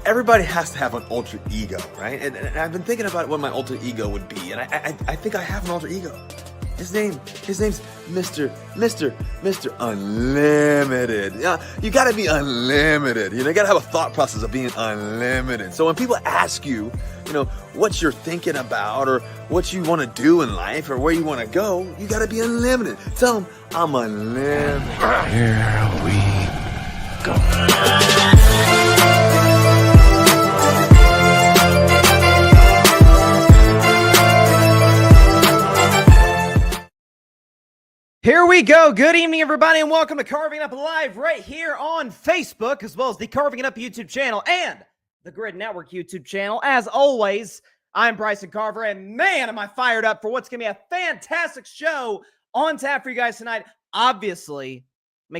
everybody has to have an alter ego, right? And I've been thinking about what my alter ego would be, and I think I have an alter ego. His name's Mr. Unlimited. Yeah, you gotta be unlimited. You gotta have a thought process of being unlimited. So when people ask you, what you're thinking about or what you want to do in life or where you want to go, you gotta be unlimited. Tell them, I'm unlimited. Here we go. Here we go. Good evening, everybody, and welcome to Carving Up Live right here on Facebook, as well as the Carving It Up YouTube channel and the Grid Network YouTube channel. As always, I'm Bryson Carver, and man, am I fired up for what's going to be a fantastic show on tap for you guys tonight. Obviously,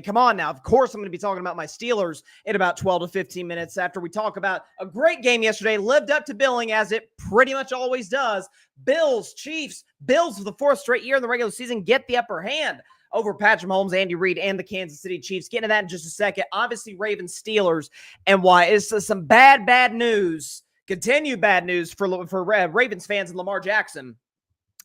come on now. Of course, I'm going to be talking about my Steelers in about 12 to 15 minutes after we talk about a great game yesterday. Lived up to billing, as it pretty much always does. Bills, Chiefs, Bills for the fourth straight year in the regular season get the upper hand over Patrick Mahomes, Andy Reid, and the Kansas City Chiefs. Getting to that in just a second. Obviously, Ravens, Steelers, and why. It's some bad news. Continued bad news for Ravens fans and Lamar Jackson,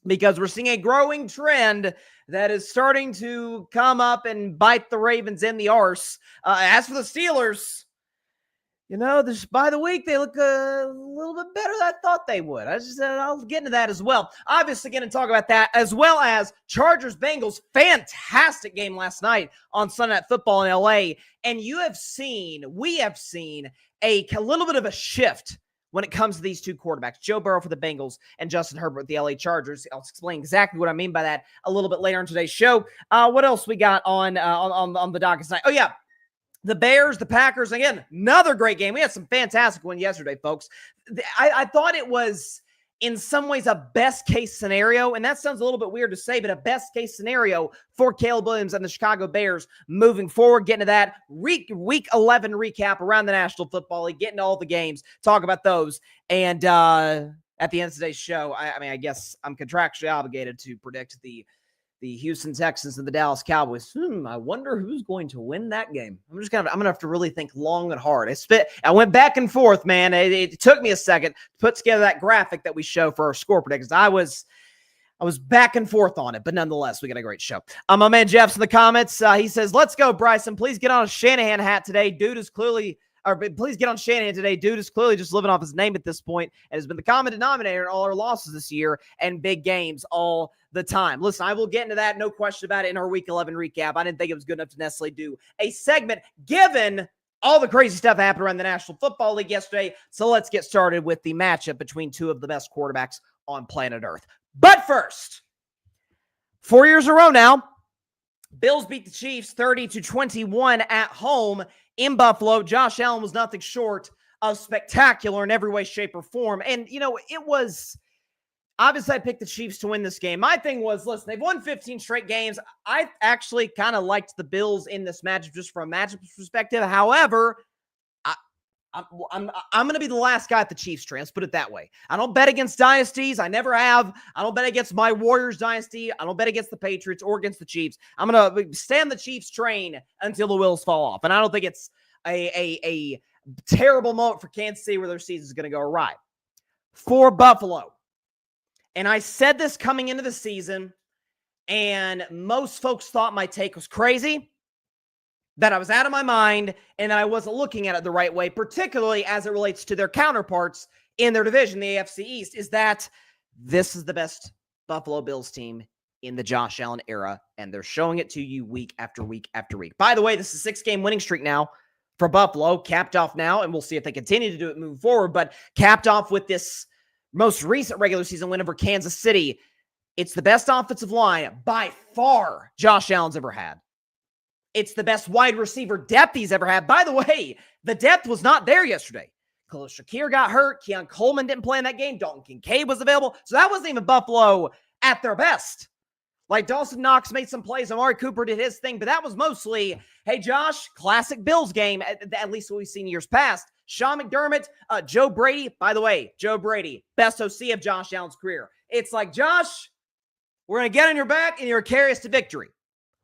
because we're seeing a growing trend that is starting to come up and bite the Ravens in the arse. As for the Steelers, by the week, they look a little bit better than I thought they would. I'll get into that as well. Obviously, going to talk about that, as well as Chargers-Bengals. Fantastic game last night on Sunday Night Football in L.A. And we have seen a little bit of a shift when it comes to these two quarterbacks, Joe Burrow for the Bengals and Justin Herbert with the LA Chargers. I'll explain exactly what I mean by that a little bit later in today's show. What else we got on the docket tonight? Oh, yeah. The Bears, the Packers. Again, another great game. We had some fantastic wins yesterday, folks. I thought it was, in some ways, a best-case scenario, and that sounds a little bit weird to say, but a best-case scenario for Caleb Williams and the Chicago Bears moving forward. Getting to that week 11 recap around the National Football League, getting to all the games, talk about those, and at the end of today's show, I guess I'm contractually obligated to predict the Houston Texans and the Dallas Cowboys. I wonder who's going to win that game. I'm gonna have to really think long and hard. I went back and forth, man. It took me a second to put together that graphic that we show for our score predictions. I was back and forth on it, but nonetheless, we got a great show. My man Jeff's in the comments. He says, "Let's go, Bryson. Please get on a Shanahan hat today. Please get on Shanahan today. Dude is clearly just living off his name at this point and has been the common denominator in all our losses this year and big games all the time." Listen, I will get into that, no question about it, in our Week 11 recap. I didn't think it was good enough to necessarily do a segment, given all the crazy stuff that happened around the National Football League yesterday. So let's get started with the matchup between two of the best quarterbacks on planet Earth. But first, 4 years in a row now, Bills beat the Chiefs 30-21 at home in Buffalo. Josh Allen was nothing short of spectacular in every way, shape, or form. And, it was obviously I picked the Chiefs to win this game. My thing was, listen, they've won 15 straight games. I actually kind of liked the Bills in this matchup just from a matchup perspective. However, I'm going to be the last guy at the Chiefs train. Let's put it that way. I don't bet against dynasties. I never have. I don't bet against my Warriors dynasty. I don't bet against the Patriots or against the Chiefs. I'm going to stand the Chiefs train until the wheels fall off. And I don't think it's a terrible moment for Kansas City where their season is going to go awry. For Buffalo, and I said this coming into the season, and most folks thought my take was crazy, that I was out of my mind, and that I wasn't looking at it the right way, particularly as it relates to their counterparts in their division, the AFC East, is that this is the best Buffalo Bills team in the Josh Allen era, and they're showing it to you week after week after week. By the way, this is a 6-game winning streak now for Buffalo, capped off now, and we'll see if they continue to do it moving forward, but capped off with this most recent regular season win over Kansas City. It's the best offensive line by far Josh Allen's ever had. It's the best wide receiver depth he's ever had. By the way, the depth was not there yesterday. Khalil Shakir got hurt. Keon Coleman didn't play in that game. Dalton Kincaid was available. So that wasn't even Buffalo at their best. Like, Dawson Knox made some plays. Amari Cooper did his thing. But that was mostly, hey, Josh, classic Bills game, at least what we've seen years past. Sean McDermott, Joe Brady. By the way, Joe Brady, best OC of Josh Allen's career. It's like, Josh, we're going to get on your back and you're carry us to victory.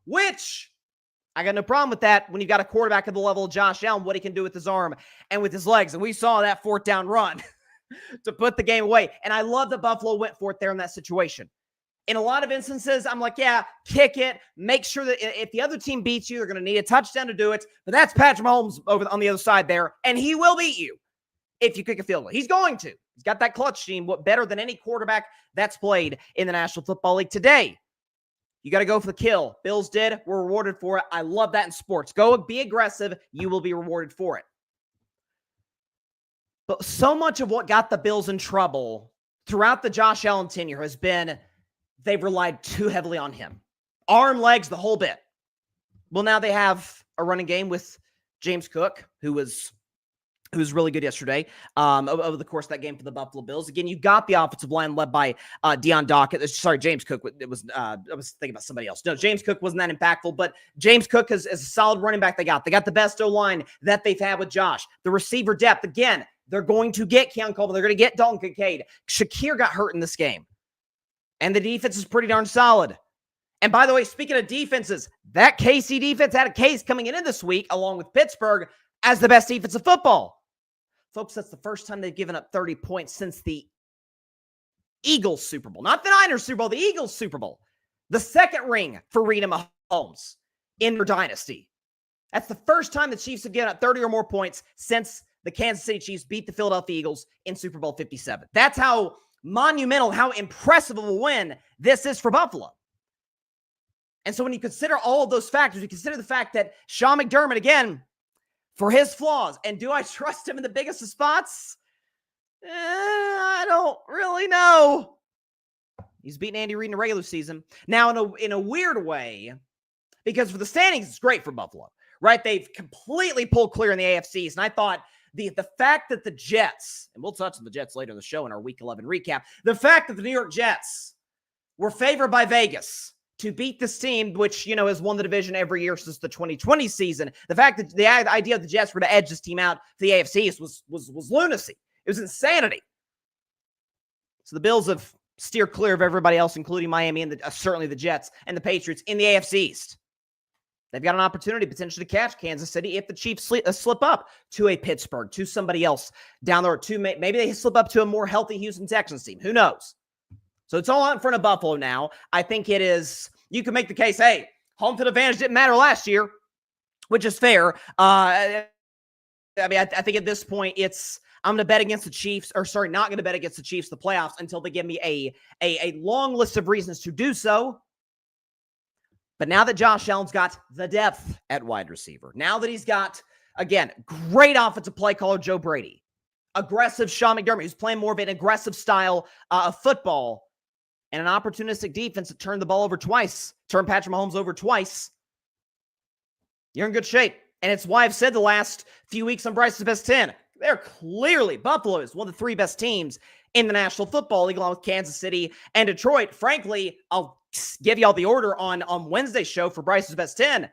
Which I got no problem with that when you've got a quarterback at the level of Josh Allen, what he can do with his arm and with his legs. And we saw that fourth down run to put the game away. And I love that Buffalo went for it there in that situation. In a lot of instances, I'm like, yeah, kick it. Make sure that if the other team beats you, they're going to need a touchdown to do it. But that's Patrick Mahomes over on the other side there, and he will beat you if you kick a field goal. He's going to. He's got that clutch gene, what better than any quarterback that's played in the National Football League today. You got to go for the kill. Bills did. We're rewarded for it. I love that in sports. Go be aggressive. You will be rewarded for it. But so much of what got the Bills in trouble throughout the Josh Allen tenure has been they've relied too heavily on him. Arm, legs, the whole bit. Well, now they have a running game with James Cook, who was really good yesterday over the course of that game for the Buffalo Bills. Again, you got the offensive line led by Deion Dockett. Sorry, James Cook. It was I was thinking about somebody else. No, James Cook wasn't that impactful, but James Cook is a solid running back they got. They got the best O-line that they've had with Josh. The receiver depth, again, they're going to get Keon Coleman. They're going to get Dalton Kincaid. Shakir got hurt in this game. And the defense is pretty darn solid. And by the way, speaking of defenses, that KC defense had a case coming in this week, along with Pittsburgh, as the best defense of football. Folks, that's the first time they've given up 30 points since the Eagles Super Bowl. Not the Niners Super Bowl, the Eagles Super Bowl. The second ring for Rita Mahomes in their dynasty. That's the first time the Chiefs have given up 30 or more points since the Kansas City Chiefs beat the Philadelphia Eagles in Super Bowl 57. That's how monumental, how impressive of a win this is for Buffalo. And so when you consider all of those factors, you consider the fact that Sean McDermott, again, for his flaws, and do I trust him in the biggest of spots? I don't really know. He's beaten Andy Reid in the regular season. Now, in a weird way, because for the standings, it's great for Buffalo, right? They've completely pulled clear in the AFCs, and I thought the fact that the Jets, and we'll touch on the Jets later in the show in our Week 11 recap, the fact that the New York Jets were favored by Vegas to beat this team, which, has won the division every year since the 2020 season, the fact that the idea of the Jets were to edge this team out to the AFCs was lunacy. It was insanity. So the Bills have steered clear of everybody else, including Miami and certainly the Jets and the Patriots in the AFC East. They've got an opportunity potentially to catch Kansas City if the Chiefs slip up to a Pittsburgh, to somebody else down the road. Maybe they slip up to a more healthy Houston Texans team. Who knows? So it's all out in front of Buffalo now. I think it is, you can make the case, hey, home field advantage didn't matter last year, which is fair. I think at this point I'm going to bet against the Chiefs, not going to bet against the Chiefs, the playoffs, until they give me a long list of reasons to do so. But now that Josh Allen's got the depth at wide receiver, now that he's got, again, great offensive play caller Joe Brady, aggressive Sean McDermott, who's playing more of an aggressive style of football, and an opportunistic defense that turned the ball over twice, turned Patrick Mahomes over twice, you're in good shape. And it's why I've said the last few weeks on Bryce's Best 10, they're clearly, Buffalo is one of the three best teams in the National Football League, along with Kansas City and Detroit. Frankly, I'll give y'all the order on Wednesday's show for Bryce's Best 10.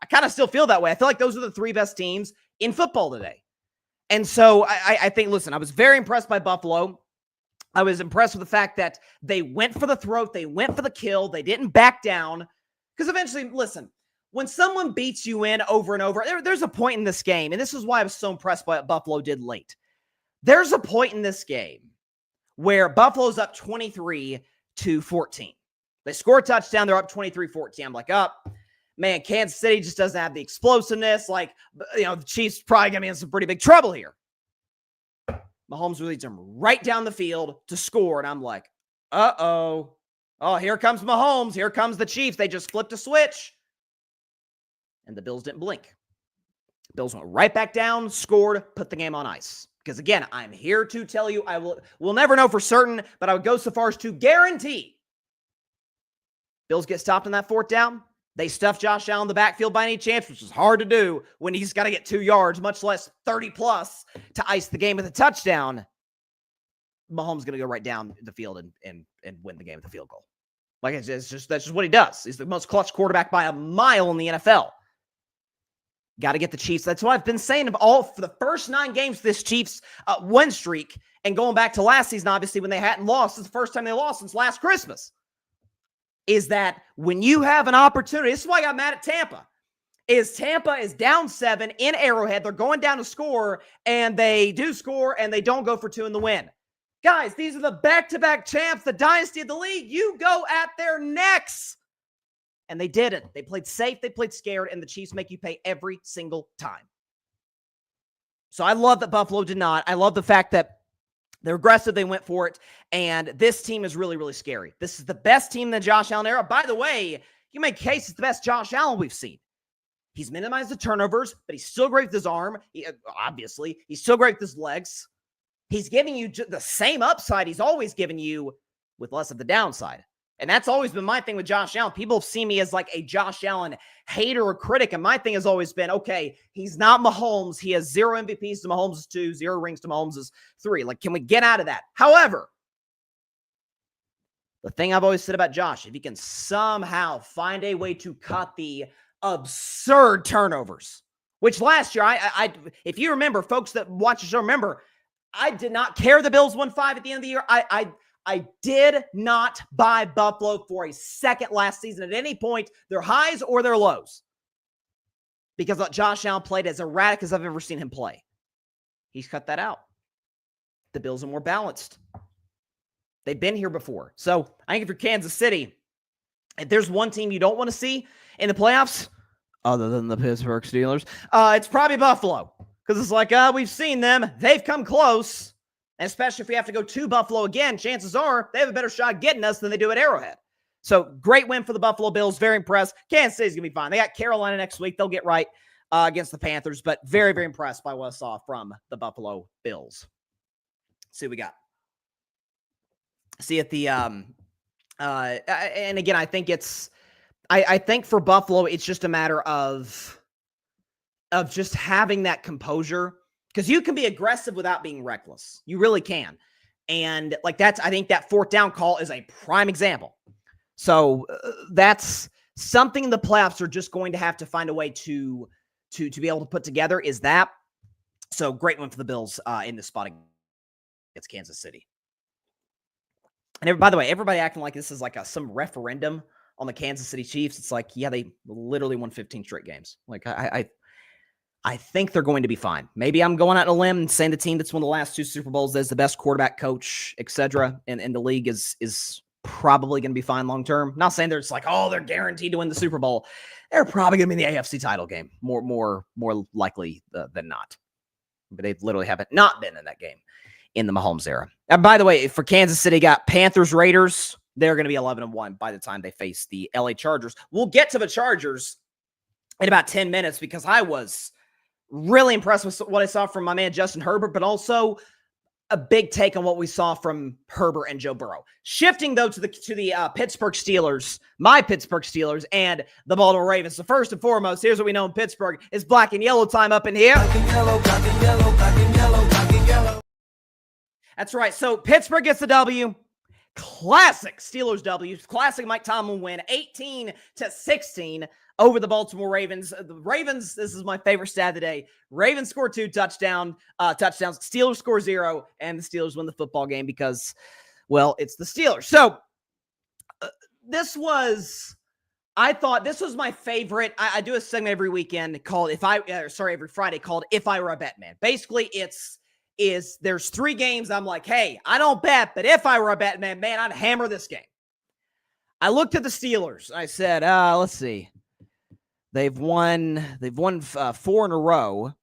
I kind of still feel that way. I feel like those are the three best teams in football today. And so I think, listen, I was very impressed by Buffalo. I was impressed with the fact that they went for the throat. They went for the kill. They didn't back down. Because eventually, listen, when someone beats you in over and over, there's a point in this game, and this is why I was so impressed by what Buffalo did late. There's a point in this game where Buffalo's up 23-14. They score a touchdown. They're up 23-14. I'm like, man, Kansas City just doesn't have the explosiveness. The Chiefs probably going to be in some pretty big trouble here. Mahomes leads them right down the field to score, and I'm like, uh-oh. Oh, here comes Mahomes. Here comes the Chiefs. They just flipped a switch. And the Bills didn't blink. Bills went right back down, scored, put the game on ice. Because again, I'm here to tell you, we'll never know for certain, but I would go so far as to guarantee Bills get stopped on that fourth down. They stuff Josh Allen in the backfield by any chance, which is hard to do when he's got to get 2 yards, much less 30-plus, to ice the game with a touchdown. Mahomes going to go right down the field and win the game with a field goal. That's just what he does. He's the most clutch quarterback by a mile in the NFL. Got to get the Chiefs. That's what I've been saying for the first 9 games this Chiefs win streak, and going back to last season, obviously, when they hadn't lost. It's the first time they lost since last Christmas. Is that when you have an opportunity, this is why I got mad at Tampa. is Tampa is down 7 in Arrowhead. They're going down to score, and they do score, and they don't go for 2 in the win. Guys, these are the back-to-back champs, the dynasty of the league. You go at their necks. And they didn't. They played safe, they played scared, and the Chiefs make you pay every single time. So I love that Buffalo did not. I love the fact that they're aggressive, they went for it, and this team is really, really scary. This is the best team in the Josh Allen era. By the way, you make a case it's the best Josh Allen we've seen. He's minimized the turnovers, but he's still great with his arm. Obviously, he's still great with his legs. He's giving you the same upside he's always given you with less of the downside. And that's always been my thing with Josh Allen. People have seen me as like a Josh Allen hater or critic. And my thing has always been, okay, he's not Mahomes. He has 0 MVPs to Mahomes' 2, 0 rings to Mahomes' 3. Like, can we get out of that? However, the thing I've always said about Josh, if he can somehow find a way to cut the absurd turnovers, which last year, if you remember, folks that watch the show, remember, I did not care the Bills won 5 at the end of the year. I did not buy Buffalo for a second last season at any point, their highs or their lows, because Josh Allen played as erratic as I've ever seen him play. He's cut that out. The Bills are more balanced. They've been here before. So I think if you're Kansas City, if there's one team you don't want to see in the playoffs, other than the Pittsburgh Steelers, it's probably Buffalo. Because it's like, we've seen them. They've come close. And especially if we have to go to Buffalo again, chances are they have a better shot getting us than they do at Arrowhead. So great win for the Buffalo Bills. Very impressed. Kansas City's going to be fine. They got Carolina next week. They'll get right against the Panthers. But very, very impressed by what I saw from the Buffalo Bills. Let's see what we got. See at the and again, I think I think for Buffalo, it's just a matter of just having that composure. Because you can be aggressive without being reckless. You really can. And like I think that 4th down call is a prime example. So that's something the playoffs are just going to have to find a way to be able to put together is that. So great one for the Bills in this spot against Kansas City. And by the way, everybody acting like this is like some referendum on the Kansas City Chiefs. It's like, yeah, they literally won 15 straight games. Like I think they're going to be fine. Maybe I'm going out on a limb and saying the team that's won the last 2 Super Bowls is the best quarterback coach, etc. And the league is probably going to be fine long term. Not saying they're just like, oh, they're guaranteed to win the Super Bowl. They're probably going to be in the AFC title game, more likely than not. But they literally haven't not been in that game in the Mahomes era. And by the way, for Kansas City, got Panthers, Raiders. They're going to be 11-1 by the time they face the LA Chargers. We'll get to the Chargers in about 10 minutes because I was really impressed with what I saw from my man Justin Herbert, but also a big take on what we saw from Herbert and Joe Burrow. Shifting though to the Pittsburgh Steelers, my Pittsburgh Steelers, and the Baltimore Ravens. So first and foremost, here's what we know in Pittsburgh is black and yellow time up in here. Black and yellow, black and yellow, black and yellow, black and yellow. That's right. So Pittsburgh gets the W. Classic Steelers W. Classic Mike Tomlin win, 18-16 over the Baltimore Ravens. The Ravens, this is my favorite stat of the day. Ravens score 2 touchdowns. Steelers score 0, and the Steelers win the football game because, well, it's the Steelers. So I thought this was my favorite. I do a segment every weekend called every Friday called If I Were a Bet Man. Basically, there's 3 games I'm like, hey, I don't bet, but if I were a bet man, I'd hammer this game. I looked at the Steelers. I said, let's see. They've won 4 in a row.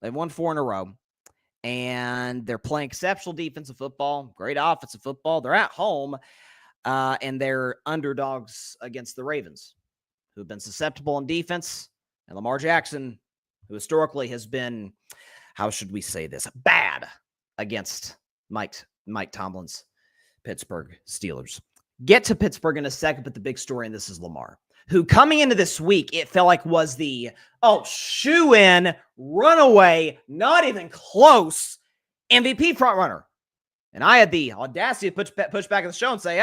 They've won 4 in a row. And they're playing exceptional defensive football, great offensive football. They're at home, and they're underdogs against the Ravens, who've been susceptible on defense. And Lamar Jackson, who historically has been, how should we say this, bad against Mike Tomlin's Pittsburgh Steelers. Get to Pittsburgh in a second, but the big story in this is Lamar, who coming into this week, it felt like was the, shoe-in, runaway, not even close MVP frontrunner. And I had the audacity to push back at the show and say,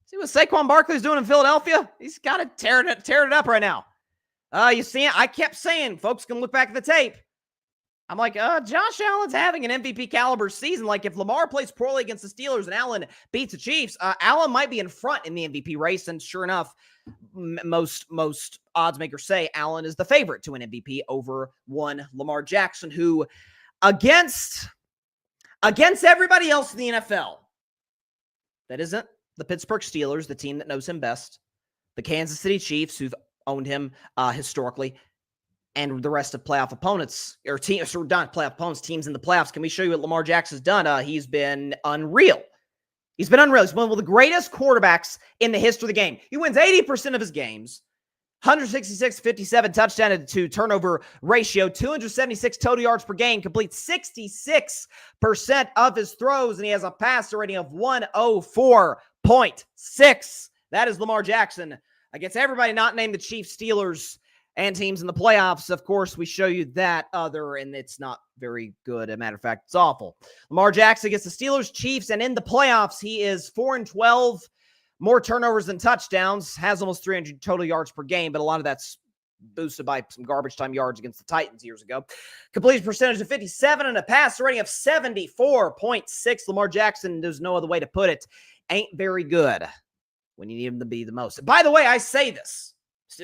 see what Saquon Barkley's doing in Philadelphia? He's got to tearing it up right now. You see, I kept saying, folks can look back at the tape. I'm like, Josh Allen's having an MVP caliber season. Like, if Lamar plays poorly against the Steelers and Allen beats the Chiefs, Allen might be in front in the MVP race. And sure enough, most odds makers say Allen is the favorite to win MVP over one Lamar Jackson, who against everybody else in the NFL, that isn't the Pittsburgh Steelers, the team that knows him best, the Kansas City Chiefs, who've owned him historically, and the rest of playoff opponents, or teams, or not playoff opponents, teams in the playoffs. Can we show you what Lamar Jackson's done? He's been unreal. He's been unreal. He's one of the greatest quarterbacks in the history of the game. He wins 80% of his games, 166, 57 touchdown to turnover ratio, 276 total yards per game, completes 66% of his throws, and he has a passer rating of 104.6. That is Lamar Jackson against everybody not named the Chiefs, Steelers, and teams in the playoffs. Of course, we show you that other, and it's not very good. As a matter of fact, it's awful. Lamar Jackson against the Steelers, Chiefs, and in the playoffs, he is 4-12, more turnovers than touchdowns, has almost 300 total yards per game, but a lot of that's boosted by some garbage time yards against the Titans years ago. Completion percentage of 57 and a passer rating of 74.6. Lamar Jackson, there's no other way to put it, ain't very good when you need him to be the most. By the way, I say this.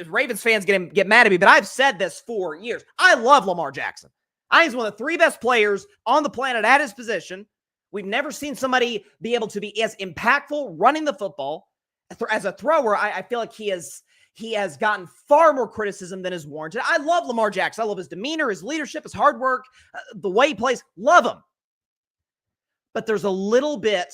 Ravens fans get mad at me, but I've said this for years. I love Lamar Jackson. I think he's one of the three best players on the planet at his position. We've never seen somebody be able to be as impactful running the football. As a thrower, I feel like he has gotten far more criticism than is warranted. I love Lamar Jackson. I love his demeanor, his leadership, his hard work, the way he plays. Love him. But there's a little bit,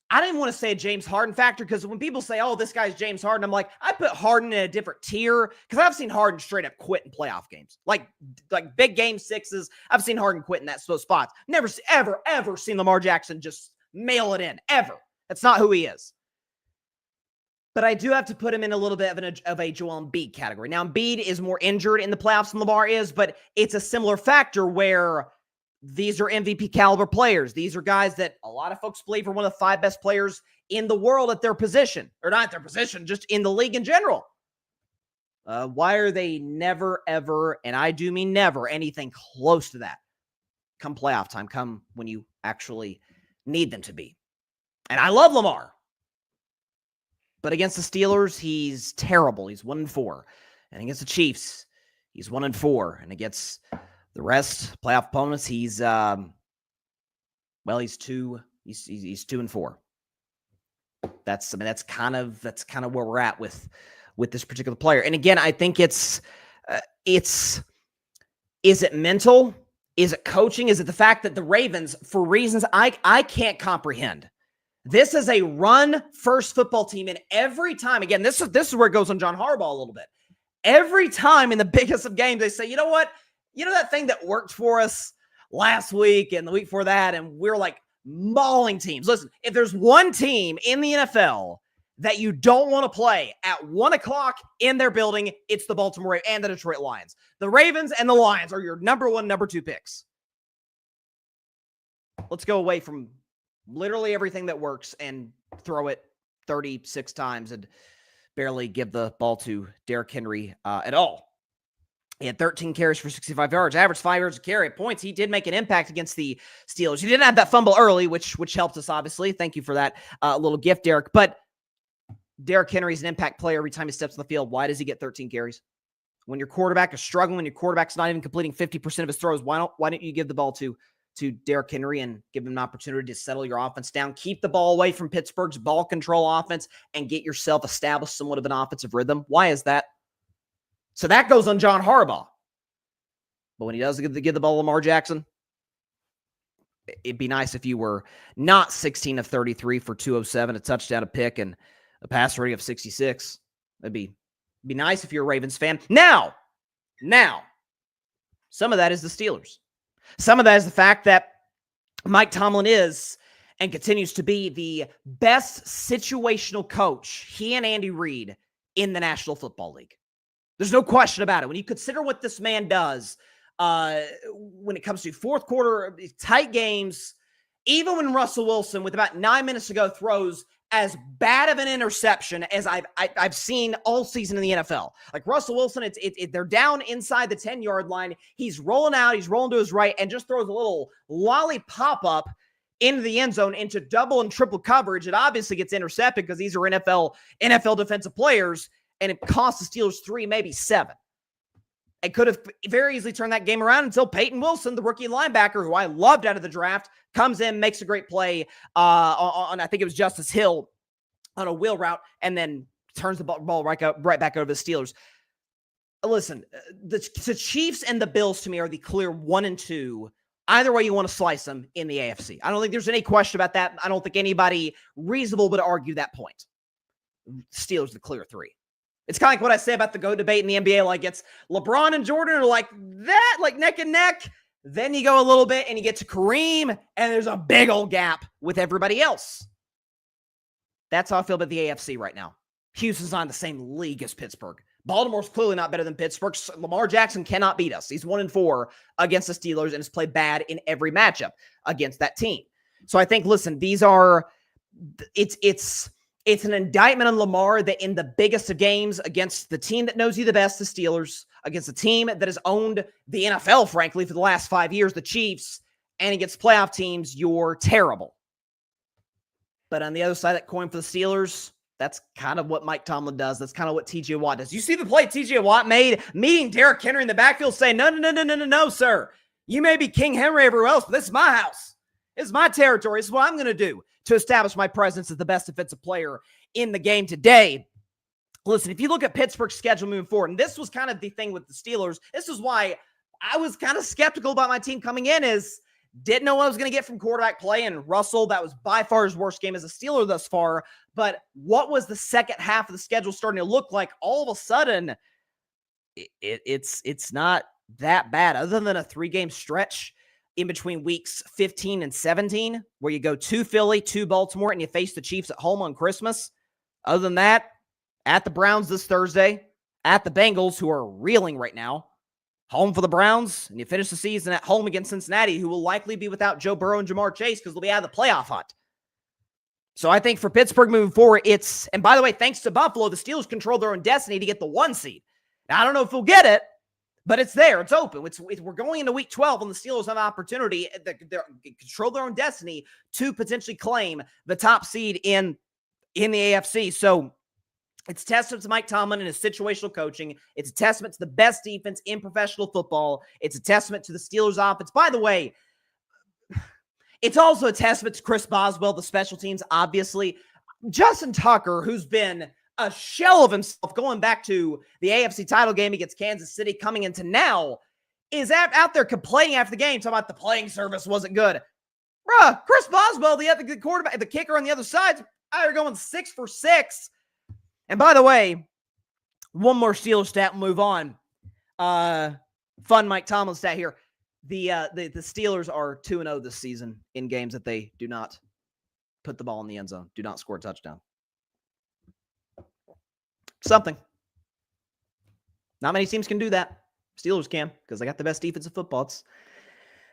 I don't even want to say a James Harden factor, because when people say, oh, this guy's James Harden, I'm like, I put Harden in a different tier, because I've seen Harden straight up quit in playoff games. Like big game sixes, I've seen Harden quit in that spots. Never, ever seen Lamar Jackson just mail it in, ever. That's not who he is. But I do have to put him in a little bit of a Joel Embiid category. Now, Embiid is more injured in the playoffs than Lamar is, but it's a similar factor where these are MVP caliber players. These are guys that a lot of folks believe are one of the 5 best players in the world at their position. Or not at their position, just in the league in general. Why are they never, ever, and I do mean never, anything close to that come playoff time, come when you actually need them to be? And I love Lamar. But against the Steelers, he's terrible. He's 1-4. And against the Chiefs, he's 1-4. And against the rest, playoff opponents, he's 2-4. That's kind of where we're at with this particular player. And again, I think is it mental? Is it coaching? Is it the fact that the Ravens, for reasons I can't comprehend, this is a run-first football team, and every time, again, this is where it goes on John Harbaugh a little bit. Every time in the biggest of games, they say, you know what? You know that thing that worked for us last week and the week before that, and we're like mauling teams. Listen, if there's one team in the NFL that you don't want to play at 1 o'clock in their building, it's the Baltimore Ravens and the Detroit Lions. The Ravens and the Lions are your number 1, number 2 picks. Let's go away from literally everything that works and throw it 36 times and barely give the ball to Derrick Henry at all. He had 13 carries for 65 yards, average 5 yards a carry. At points, he did make an impact against the Steelers. He didn't have that fumble early, which helped us, obviously. Thank you for that little gift, Derrick. But Derrick Henry's an impact player every time he steps on the field. Why does he get 13 carries? When your quarterback is struggling, when your quarterback's not even completing 50% of his throws, why don't you give the ball to Derrick Henry and give him an opportunity to settle your offense down, keep the ball away from Pittsburgh's ball control offense, and get yourself established somewhat of an offensive rhythm? Why is that? So that goes on John Harbaugh. But when he does give the ball to Lamar Jackson, it'd be nice if you were not 16 of 33 for 207, a touchdown, a pick, and a pass rating of 66. It'd be nice if you're a Ravens fan. Now, some of that is the Steelers. Some of that is the fact that Mike Tomlin is and continues to be the best situational coach, he and Andy Reid, in the National Football League. There's no question about it. When you consider what this man does when it comes to fourth quarter tight games, even when Russell Wilson, with about 9 minutes to go, throws as bad of an interception as I've seen all season in the NFL. Like Russell Wilson, they're down inside the 10-yard line. He's rolling out. He's rolling to his right and just throws a little lollipop up into the end zone into double and triple coverage. It obviously gets intercepted because these are NFL defensive players, and it cost the Steelers 3, maybe 7. It could have very easily turned that game around until Peyton Wilson, the rookie linebacker, who I loved out of the draft, comes in, makes a great play on I think it was Justice Hill on a wheel route, and then turns the ball right back over the Steelers. Listen, the Chiefs and the Bills to me are the clear 1 and 2. Either way you want to slice them in the AFC. I don't think there's any question about that. I don't think anybody reasonable would argue that point. Steelers the clear 3. It's kind of like what I say about the GOAT debate in the NBA. Like, it's LeBron and Jordan are like that, like neck and neck. Then you go a little bit and you get to Kareem, and there's a big old gap with everybody else. That's how I feel about the AFC right now. Houston's not in the same league as Pittsburgh. Baltimore's clearly not better than Pittsburgh. Lamar Jackson cannot beat us. He's 1-4 against the Steelers and has played bad in every matchup against that team. So I think, listen, it's an indictment on Lamar that in the biggest of games against the team that knows you the best, the Steelers, against a team that has owned the NFL, frankly, for the last 5 years, the Chiefs, and against playoff teams, you're terrible. But on the other side of that coin for the Steelers, that's kind of what Mike Tomlin does. That's kind of what TJ Watt does. You see the play TJ Watt made, meeting Derrick Henry in the backfield, saying, no, sir. You may be King Henry everywhere else, but this is my house. This is my territory. This is what I'm going to do to establish my presence as the best defensive player in the game today. Listen, if you look at Pittsburgh's schedule moving forward, and this was kind of the thing with the Steelers, this is why I was kind of skeptical about my team coming in, is didn't know what I was going to get from quarterback play, and Russell, that was by far his worst game as a Steeler thus far. But what was the second half of the schedule starting to look like? All of a sudden, it's not that bad, other than a 3-game stretch in between weeks 15 and 17, where you go to Philly, to Baltimore, and you face the Chiefs at home on Christmas. Other than that, at the Browns this Thursday, at the Bengals, who are reeling right now, home for the Browns, and you finish the season at home against Cincinnati, who will likely be without Joe Burrow and Jamar Chase because they'll be out of the playoff hunt. So I think for Pittsburgh moving forward, and by the way, thanks to Buffalo, the Steelers control their own destiny to get the 1 seed. Now, I don't know if we'll get it, but it's there. It's open. We're going into week 12, and the Steelers have an opportunity to control their own destiny to potentially claim the top seed in the AFC. So it's a testament to Mike Tomlin and his situational coaching. It's a testament to the best defense in professional football. It's a testament to the Steelers' offense. By the way, it's also a testament to Chris Boswell, the special teams, obviously. Justin Tucker, who's been a shell of himself going back to the AFC title game against Kansas City, coming into now, is out there complaining after the game, talking about the playing service wasn't good. Bruh, Chris Boswell, the quarterback, the kicker on the other side, they're going 6 for 6. And by the way, one more Steelers stat, we'll move on. Fun Mike Tomlin stat here. The Steelers are 2-0 this season in games that they do not put the ball in the end zone, do not score a touchdown. Something. Not many teams can do that. Steelers can, because they got the best defensive football.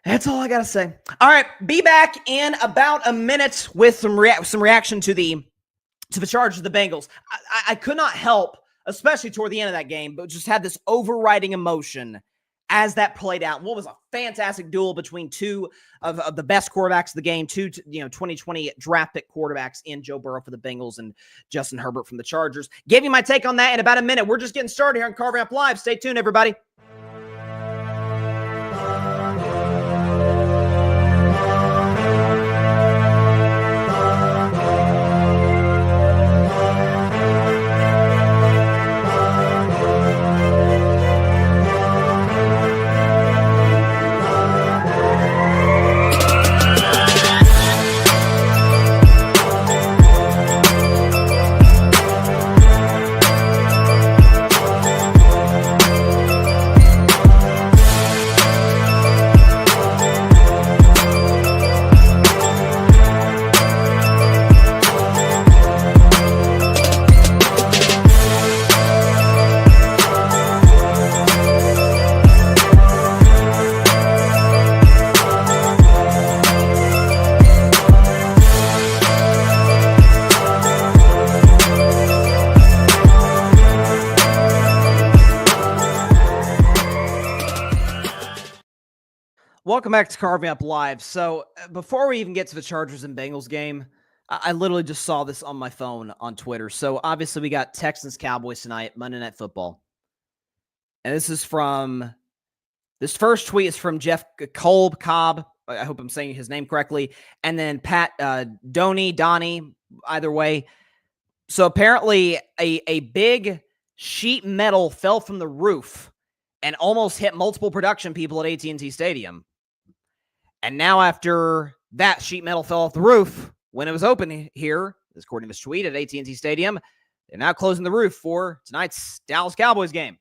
That's all I got to say. All right, be back in about a minute with some reaction to the Chargers of the Bengals. I could not help, especially toward the end of that game, but just had this overriding emotion as that played out. What was a fantastic duel between two of the best quarterbacks of the game, two 2020 draft pick quarterbacks in Joe Burrow for the Bengals and Justin Herbert from the Chargers. Gave you my take on that in about a minute. We're just getting started here on Carving Up Live. Stay tuned, everybody. Welcome back to Carving Up Live. So before we even get to the Chargers and Bengals game, I literally just saw this on my phone on Twitter. So obviously we got Texans Cowboys tonight, Monday Night Football. And this first tweet is from Jeff Cobb. I hope I'm saying his name correctly. And then Pat Donnie, either way. So apparently a big sheet metal fell from the roof and almost hit multiple production people at AT&T Stadium. And now after that sheet metal fell off the roof, when it was open here, according to this tweet at AT&T Stadium, they're now closing the roof for tonight's Dallas Cowboys game.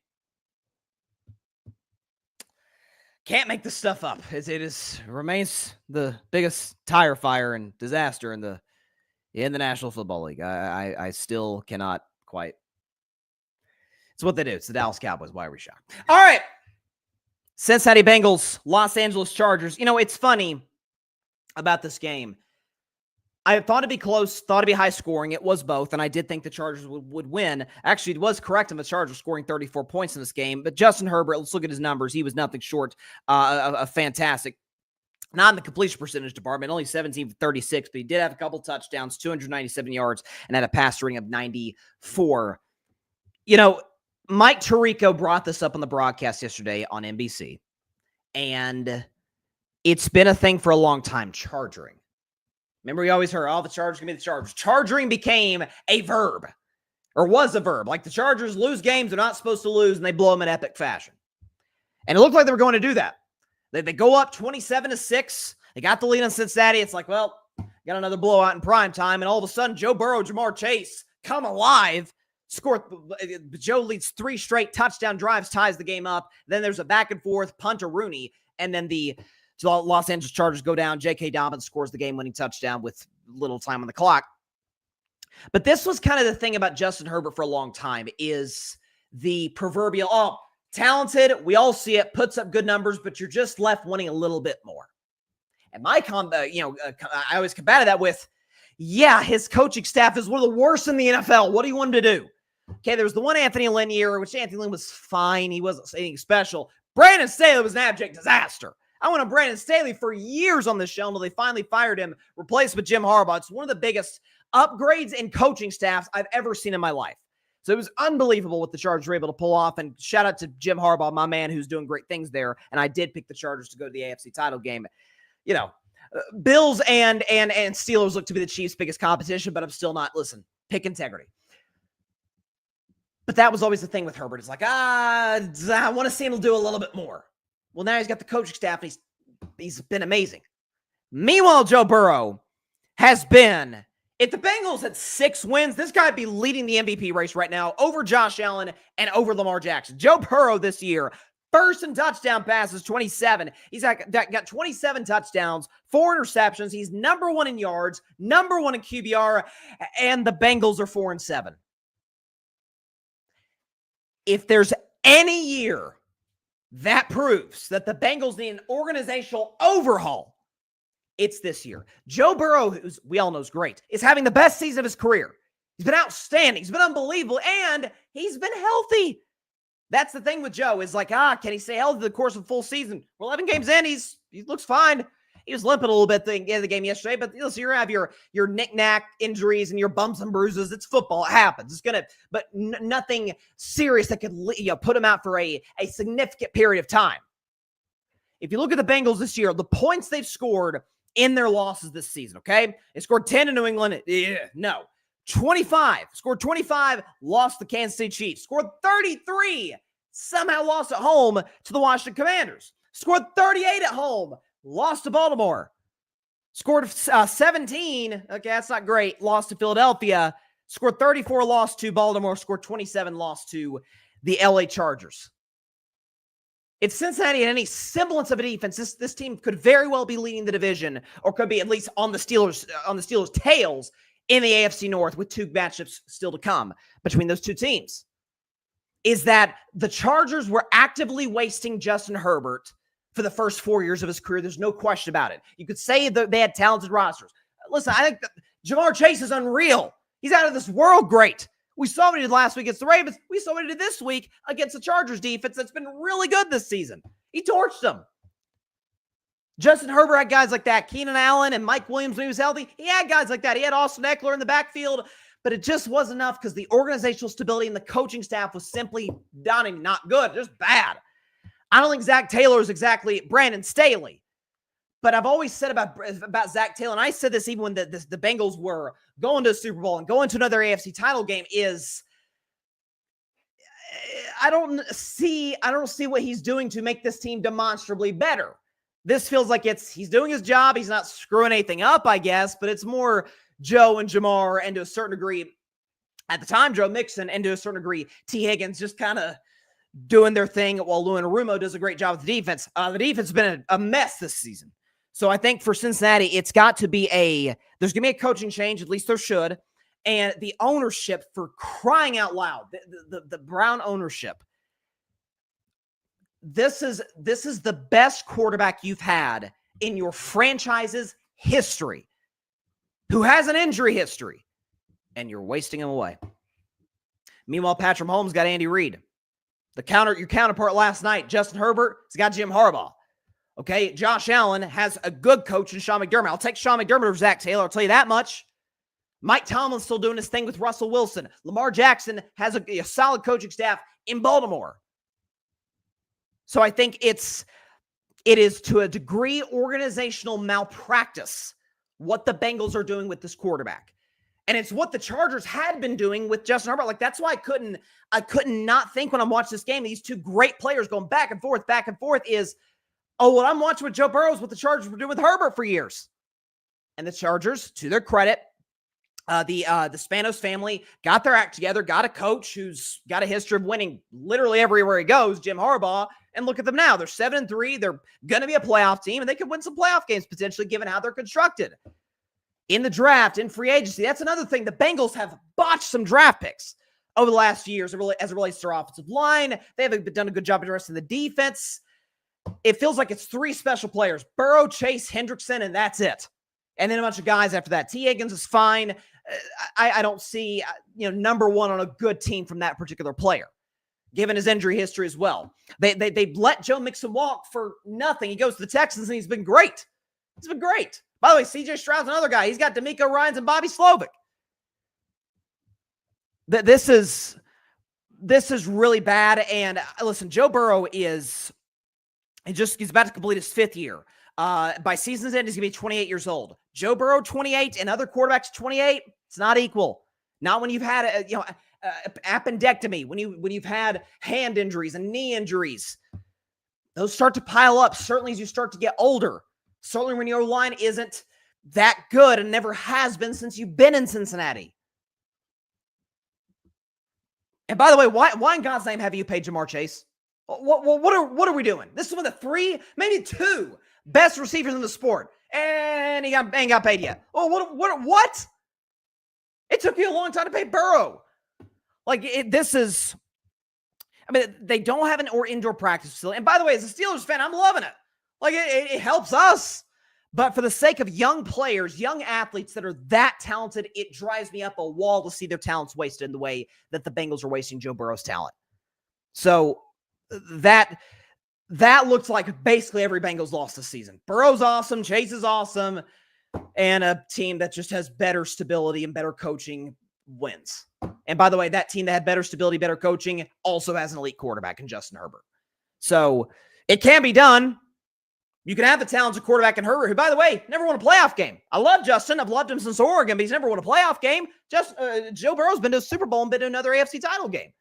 Can't make this stuff up. It remains the biggest tire fire and disaster in the National Football League. I still cannot quite. It's what they do. It's the Dallas Cowboys. Why are we shocked? All right. Cincinnati Bengals, Los Angeles Chargers. You know, it's funny about this game. I thought it'd be close, thought it'd be high scoring. It was both, and I did think the Chargers would win. Actually, it was correct in the Chargers scoring 34 points in this game. But Justin Herbert, let's look at his numbers. He was nothing short of fantastic. Not in the completion percentage department, only 17 for 36, but he did have a couple touchdowns, 297 yards, and had a passer rating of 94. You know, Mike Tirico brought this up on the broadcast yesterday on NBC, and it's been a thing for a long time, charging. Remember, we always heard, the Chargers can be the Chargers. Charging became a verb, or was a verb. Like the Chargers lose games they're not supposed to lose, and they blow them in epic fashion. And it looked like they were going to do that. They go up 27-6. They got the lead on Cincinnati. It's like, well, got another blowout in prime time, and all of a sudden, Joe Burrow, Jamar Chase come alive. Joe leads 3 straight touchdown drives, ties the game up. Then there's a back and forth punt to Rooney, and then the Los Angeles Chargers go down. J.K. Dobbins scores the game-winning touchdown with little time on the clock. But this was kind of the thing about Justin Herbert for a long time, is the proverbial, talented, we all see it, puts up good numbers, but you're just left wanting a little bit more. And my I always combated that with, his coaching staff is one of the worst in the NFL. What do you want him to do? Okay, there was the one Anthony Lynn year, which Anthony Lynn was fine. He wasn't anything special. Brandon Staley was an abject disaster. I went on Brandon Staley for years on this show until they finally fired him, replaced with Jim Harbaugh. It's one of the biggest upgrades in coaching staffs I've ever seen in my life. So it was unbelievable what the Chargers were able to pull off. And shout out to Jim Harbaugh, my man, who's doing great things there. And I did pick the Chargers to go to the AFC title game. You know, Bills and Steelers look to be the Chiefs' biggest competition, but I'm still not, pick integrity. But that was always the thing with Herbert. It's like, I want to see him do a little bit more. Well, now he's got the coaching staff, and he's been amazing. Meanwhile, Joe Burrow has been, if the Bengals had 6 wins, this guy would be leading the MVP race right now over Josh Allen and over Lamar Jackson. Joe Burrow this year, first in touchdown passes, 27. He's got 27 touchdowns, 4 interceptions. He's number 1 in yards, number 1 in QBR, and the Bengals are 4-7. If there's any year that proves that the Bengals need an organizational overhaul, it's this year. Joe Burrow, who we all know is great, is having the best season of his career. He's been outstanding. He's been unbelievable, and he's been healthy. That's the thing with Joe, is like, can he stay healthy the course of a full season? We're 11 games in. He looks fine. He was limping a little bit at the end of the game yesterday, but listen, you're going to have your knick-knack injuries and your bumps and bruises. It's football. It happens. But nothing serious that could put him out for a significant period of time. If you look at the Bengals this year, the points they've scored in their losses this season, okay? They scored 10 in New England. No. 25. Scored 25, lost the Kansas City Chiefs. Scored 33, somehow lost at home to the Washington Commanders. Scored 38 at home, lost to Baltimore. Scored 17, okay, that's not great, lost to Philadelphia. Scored 34, lost to Baltimore. Scored 27, lost to the LA Chargers. If Cincinnati had any semblance of a defense, this team could very well be leading the division, or could be at least on the Steelers' tails in the AFC North, with 2 matchups still to come between those 2 teams. Is that the Chargers were actively wasting Justin Herbert for the first 4 years of his career. There's no question about it. You could say that they had talented rosters. Listen, I think that Jamar Chase is unreal. He's out of this world great. We saw what he did last week against the Ravens. We saw what he did this week against the Chargers defense that's been really good this season. He torched them. Justin Herbert had guys like that. Keenan Allen and Mike Williams when he was healthy, he had guys like that. He had Austin Eckler in the backfield, but it just wasn't enough because the organizational stability and the coaching staff was simply not good, just bad. I don't think Zach Taylor is exactly Brandon Staley, but I've always said about Zach Taylor, and I said this even when the Bengals were going to the Super Bowl and going to another AFC title game, is I don't see what he's doing to make this team demonstrably better. This feels like he's doing his job. He's not screwing anything up, I guess, but it's more Joe and Jamar, and to a certain degree, at the time, Joe Mixon, and to a certain degree, T. Higgins just kind of doing their thing while Lou Anarumo does a great job with the defense. The defense has been a mess this season. So I think for Cincinnati, it's got to be there's going to be a coaching change, at least there should, and the ownership, for crying out loud, the Brown ownership. This is the best quarterback you've had in your franchise's history, who has an injury history, and you're wasting him away. Meanwhile, Patrick Mahomes got Andy Reid. Your counterpart last night, Justin Herbert, has got Jim Harbaugh. Okay, Josh Allen has a good coach in Sean McDermott. I'll take Sean McDermott over Zach Taylor, I'll tell you that much. Mike Tomlin's still doing his thing with Russell Wilson. Lamar Jackson has a solid coaching staff in Baltimore. So I think it is to a degree organizational malpractice what the Bengals are doing with this quarterback. And it's what the Chargers had been doing with Justin Herbert. Like, that's why I couldn't not think when I'm watching this game, these two great players going back and forth is, what I'm watching with Joe Burrow is what the Chargers were doing with Herbert for years. And the Chargers, to their credit, the Spanos family got their act together, got a coach who's got a history of winning literally everywhere he goes, Jim Harbaugh, and look at them now. They're 7-3. They're going to be a playoff team, and they could win some playoff games potentially given how they're constructed. In the draft, in free agency, that's another thing. The Bengals have botched some draft picks over the last few years as it relates to their offensive line. They haven't done a good job addressing the defense. It feels like it's three special players: Burrow, Chase, Hendrickson, and that's it. And then a bunch of guys after that. T. Higgins is fine. I don't see, number one on a good team from that particular player, given his injury history as well. They let Joe Mixon walk for nothing. He goes to the Texans, and he's been great. He's been great. By the way, C.J. Stroud's another guy. He's got D'Amico Ryans and Bobby Slovic. This is really bad. And listen, Joe Burrow he's about to complete his fifth year. By season's end, he's going to be 28 years old. Joe Burrow, 28, and other quarterbacks, 28. It's not equal. Not when you've had appendectomy, when you've had hand injuries and knee injuries. Those start to pile up, certainly as you start to get older. Certainly when your line isn't that good and never has been since you've been in Cincinnati. And by the way, why in God's name have you paid Jamar Chase? What are we doing? This is one of the three, maybe two best receivers in the sport, and he ain't got paid yet. Oh, what? It took you a long time to pay Burrow. They don't have an indoor practice facility. And by the way, as a Steelers fan, I'm loving it. It helps us. But for the sake of young players, young athletes that are that talented, it drives me up a wall to see their talents wasted in the way that the Bengals are wasting Joe Burrow's talent. So that looks like basically every Bengals lost this season. Burrow's awesome. Chase is awesome. And a team that just has better stability and better coaching wins. And by the way, that team that had better stability, better coaching also has an elite quarterback in Justin Herbert. So it can be done. You can have the talented quarterback in Herbert, who, by the way, never won a playoff game. I love Justin. I've loved him since Oregon, but he's never won a playoff game. Joe Burrow's been to a Super Bowl and been to another AFC title game.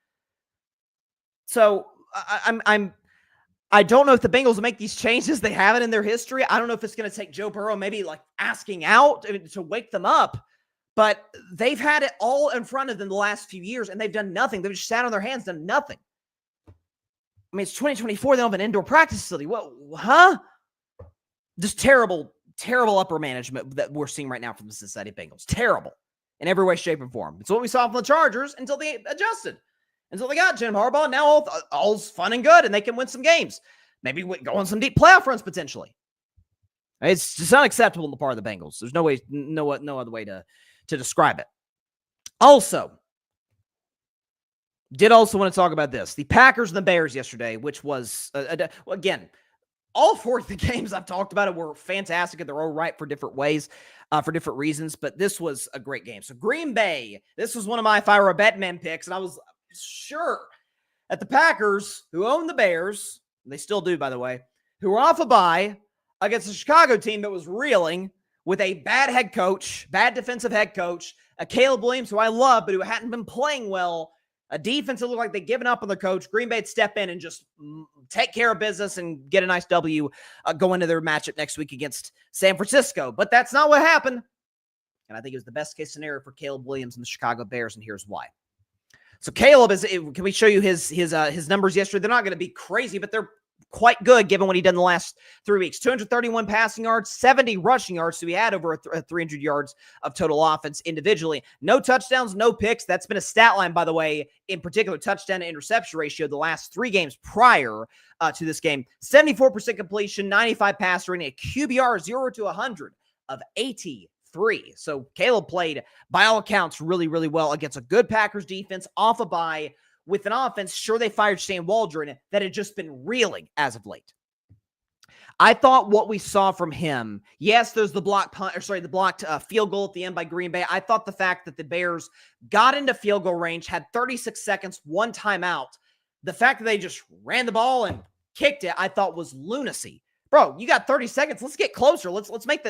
So I don't know if the Bengals will make these changes. They haven't in their history. I don't know if it's going to take Joe Burrow maybe asking out to wake them up. But they've had it all in front of them the last few years, and they've done nothing. They've just sat on their hands, done nothing. I mean, it's 2024. They don't have an indoor practice facility. What? Huh? Just terrible, terrible upper management that we're seeing right now from the Cincinnati Bengals. Terrible in every way, shape, and form. It's what we saw from the Chargers until they adjusted. Until they got Jim Harbaugh. Now all's fun and good, and they can win some games. Maybe go on some deep playoff runs potentially. It's just unacceptable on the part of the Bengals. There's no other way to describe it. Also want to talk about this. The Packers and the Bears yesterday, which was, again, all four of the games I've talked about it were fantastic, and they're all right for different ways, for different reasons, but this was a great game. So Green Bay, this was one of my, if I were a betman picks, and I was sure that the Packers, who own the Bears, they still do, by the way, who were off a bye against a Chicago team that was reeling with a bad head coach, bad defensive head coach, a Caleb Williams, who I love, but who hadn't been playing well, a defense that looked like they'd given up on the coach. Green Bay'd step in and just take care of business and get a nice W go into their matchup next week against San Francisco. But that's not what happened. And I think it was the best case scenario for Caleb Williams and the Chicago Bears, and here's why. So Caleb can we show you his numbers yesterday? They're not going to be crazy, but they're quite good given what he did in the last 3 weeks. 231 passing yards, 70 rushing yards. So he had over 300 yards of total offense individually. No touchdowns, no picks. That's been a stat line, by the way, in particular touchdown to interception ratio the last 3 games prior to this game. 74% completion, 95 passer rating, a QBR 0 to 100 of 83. So Caleb played, by all accounts, really, really well against a good Packers defense off a bye, with an offense, sure, they fired Shane Waldron, that had just been reeling as of late. I thought what we saw from him, yes, there's the blocked field goal at the end by Green Bay. I thought the fact that the Bears got into field goal range, had 36 seconds, 1 timeout, the fact that they just ran the ball and kicked it, I thought was lunacy. Bro, you got 30 seconds. Let's get closer. Let's make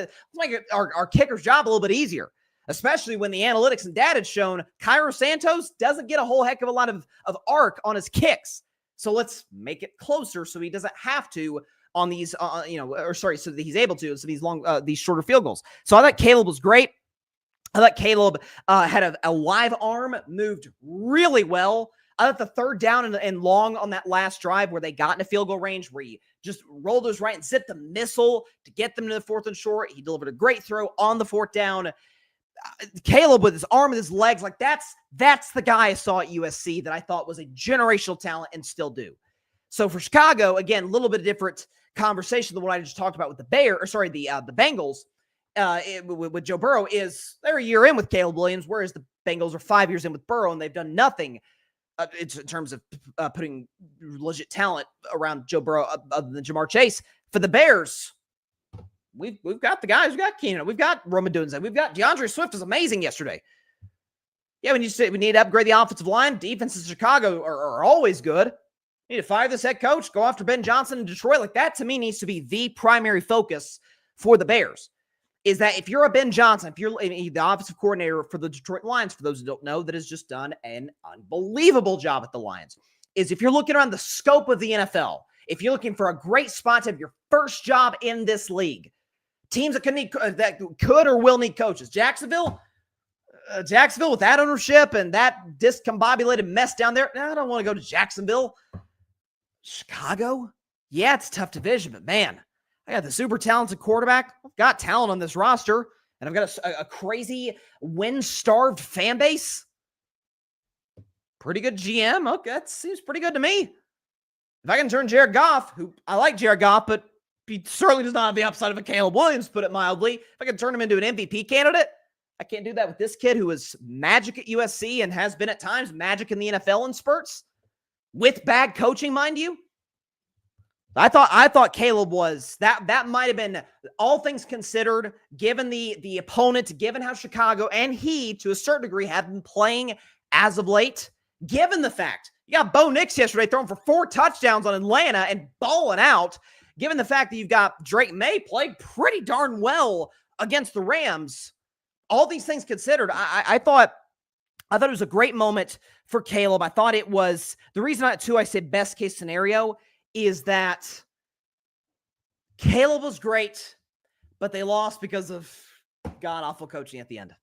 our kicker's job a little bit easier. Especially when the analytics and data had shown Cairo Santos doesn't get a whole heck of a lot of arc on his kicks. So let's make it closer so he doesn't have to on these, so that he's able to, so these shorter field goals. So I thought Caleb was great. I thought Caleb had a live arm, moved really well. I thought the third down and long on that last drive where they got into field goal range, where he just rolled those right and zipped the missile to get them to the 4th and short. He delivered a great throw on the 4th down. Caleb with his arm and his legs, like that's the guy I saw at USC that I thought was a generational talent and still do. So for Chicago, again, a little bit of different conversation than what I just talked about with the Bengals with Joe Burrow. Is they're a year in with Caleb Williams, whereas the Bengals are 5 years in with Burrow, and they've done nothing in terms of putting legit talent around Joe Burrow other than Jamar Chase. For the Bears, We've got the guys. We've got Keenan. We've got Roman Dunze. We've got DeAndre Swift was amazing yesterday. Yeah, when you say we need to upgrade the offensive line, defenses in Chicago are always good. You need to fire this head coach, go after Ben Johnson in Detroit. Like that, to me, needs to be the primary focus for the Bears. Is that if you're a Ben Johnson, if you're the offensive coordinator for the Detroit Lions, for those who don't know, that has just done an unbelievable job at the Lions, is if you're looking around the scope of the NFL, if you're looking for a great spot to have your first job in this league, teams that could or will need coaches. Jacksonville with that ownership and that discombobulated mess down there. I don't want to go to Jacksonville. Chicago? Yeah, it's a tough division, but man, I got the super talented quarterback. I've got talent on this roster, and I've got a crazy win-starved fan base. Pretty good GM. Okay, that seems pretty good to me. If I can turn Jared Goff, who I like Jared Goff, but he certainly does not have the upside of a Caleb Williams, put it mildly. If I can turn him into an MVP candidate, I can't do that with this kid who is magic at USC and has been at times magic in the NFL in spurts with bad coaching, mind you. I thought Caleb was that might have been, all things considered, given the opponent, given how Chicago and he to a certain degree have been playing as of late, given the fact you got Bo Nix yesterday throwing for 4 touchdowns on Atlanta and balling out. Given the fact that you've got Drake May played pretty darn well against the Rams, all these things considered, I thought it was a great moment for Caleb. I thought it was, the reason I said best case scenario is that Caleb was great, but they lost because of god-awful coaching at the end.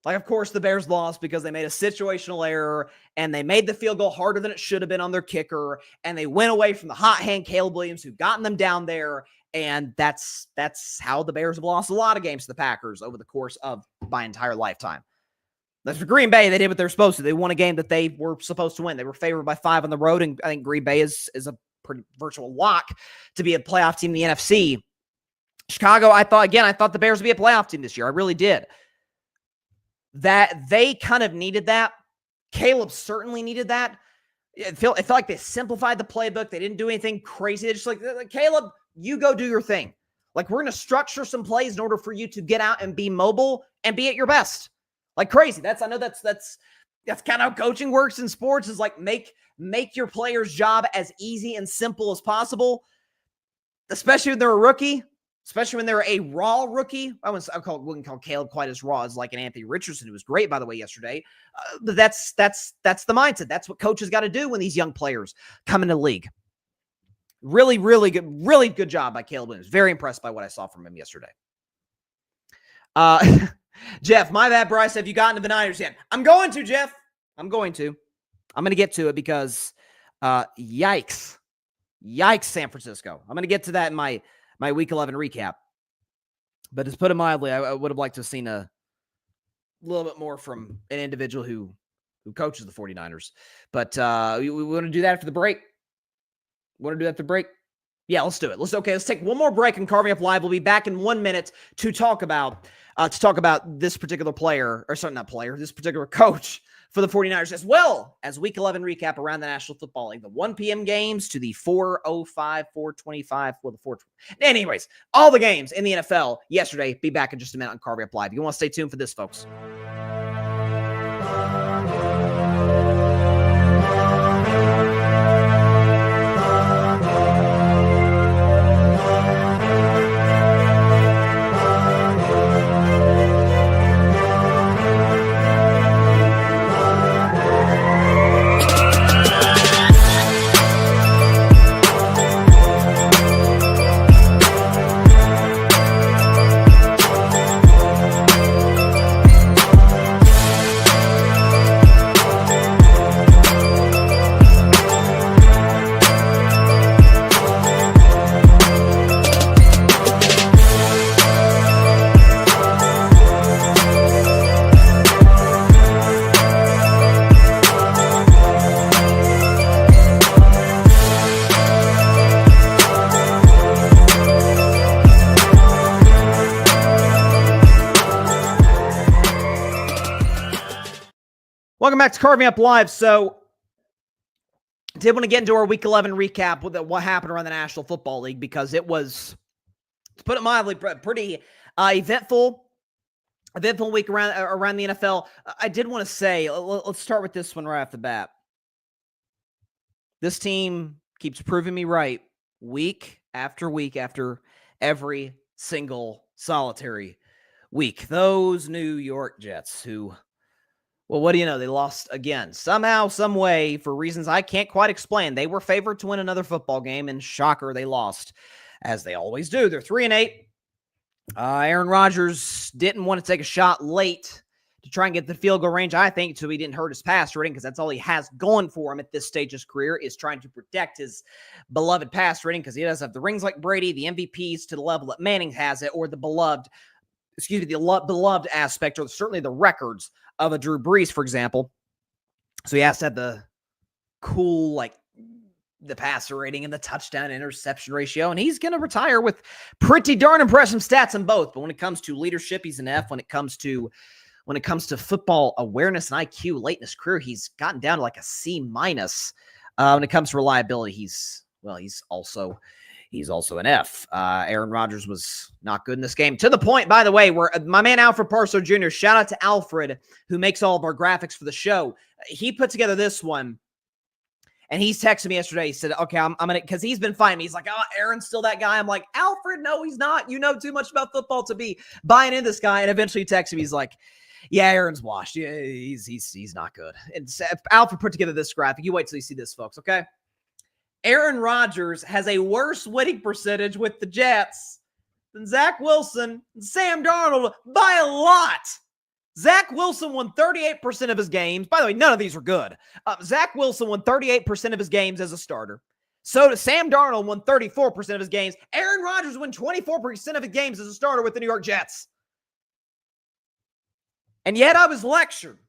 Like, of course, the Bears lost because they made a situational error and they made the field goal harder than it should have been on their kicker, and they went away from the hot hand Caleb Williams who'd gotten them down there, and that's how the Bears have lost a lot of games to the Packers over the course of my entire lifetime. That's for Green Bay. They did what they were supposed to. They won a game that they were supposed to win. They were favored by 5 on the road, and I think Green Bay is a pretty virtual lock to be a playoff team in the NFC. Chicago, I thought the Bears would be a playoff team this year. I really did. That they kind of needed that. Caleb certainly needed that. It felt like they simplified the playbook. They didn't do anything crazy. They just like, Caleb, you go do your thing. Like, we're going to structure some plays in order for you to get out and be mobile and be at your best. Like crazy. I know that's kind of how coaching works in sports, is like make your player's job as easy and simple as possible, especially when they're a rookie, especially when they're a raw rookie. I wouldn't call Caleb quite as raw as like an Anthony Richardson, who was great, by the way, yesterday. But that's the mindset. That's what coaches got to do when these young players come into the league. Really, really good job by Caleb Williams. Very impressed by what I saw from him yesterday. Jeff, my bad, Bryce. Have you gotten to the Niners yet? I'm going to, Jeff. I'm going to get to it because, yikes, San Francisco. I'm going to get to that in my Week 11 recap. But to put it mildly, I would have liked to have seen a little bit more from an individual who coaches the 49ers. But we want to do that after the break. Yeah, let's do it. Let's take one more break and Carving Up Live. We'll be back in 1 minute to talk about this particular player, or sorry, not player, this particular coach for the 49ers, as well as Week 11 recap around the National Football League, the 1 p.m. games to the 4:05, 4:25, the 4. Anyways, all the games in the NFL yesterday. Be back in just a minute on Carving Up Live. You want to stay tuned for this, folks. Welcome back to Carving Up Live. So, I did want to get into our Week 11 recap with what happened around the National Football League, because it was, to put it mildly, pretty eventful week around the NFL. I did want to say, let's start with this one right off the bat. This team keeps proving me right week after week after every single solitary week. Those New York Jets, who, well, what do you know? They lost again. Somehow, some way, for reasons I can't quite explain. They were favored to win another football game, and shocker, they lost, as they always do. They're 3-8. Aaron Rodgers didn't want to take a shot late to try and get the field goal range, I think, so he didn't hurt his pass rating, because that's all he has going for him at this stage of his career, is trying to protect his beloved pass rating, because he does have the rings like Brady, the MVPs to the level that Manning has it, or the beloved aspect, or certainly the records of a Drew Brees, for example. So he has to have the cool, like, the passer rating and the touchdown interception ratio, and he's going to retire with pretty darn impressive stats in both. But when it comes to leadership, he's an F. When it comes to football awareness and IQ late in his career, he's gotten down to like a C-. When it comes to reliability, he's also an F. Aaron Rodgers was not good in this game, to the point, by the way, where my man Alfred Parso Jr., shout out to Alfred, who makes all of our graphics for the show. He put together this one, and he's texted me yesterday. He said, okay, I'm going to, because he's been fighting me. He's like, oh, Aaron's still that guy. I'm like, Alfred, no, he's not. You know too much about football to be buying into this guy. And eventually he texted me. He's like, yeah, Aaron's washed. Yeah, he's not good. And Alfred put together this graphic. You wait till you see this, folks, okay? Aaron Rodgers has a worse winning percentage with the Jets than Zach Wilson and Sam Darnold by a lot. Zach Wilson won 38% of his games. By the way, none of these are good. Zach Wilson won 38% of his games as a starter. So Sam Darnold won 34% of his games. Aaron Rodgers won 24% of his games as a starter with the New York Jets. And yet I was lectured.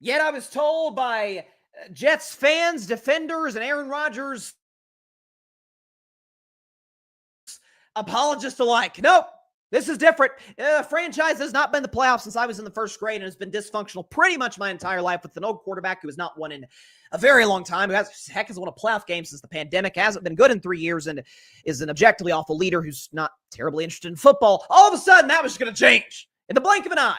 Yet I was told by Jets fans, defenders, and Aaron Rodgers apologists alike, nope, This is different. Franchise has not been in the playoffs since I was in the first grade and has been dysfunctional pretty much my entire life with an old quarterback who has not won in a very long time, who has won a playoff game since the pandemic, hasn't been good in 3 years, and is an objectively awful leader who's not terribly interested in football. All of a sudden, that was going to change in the blink of an eye.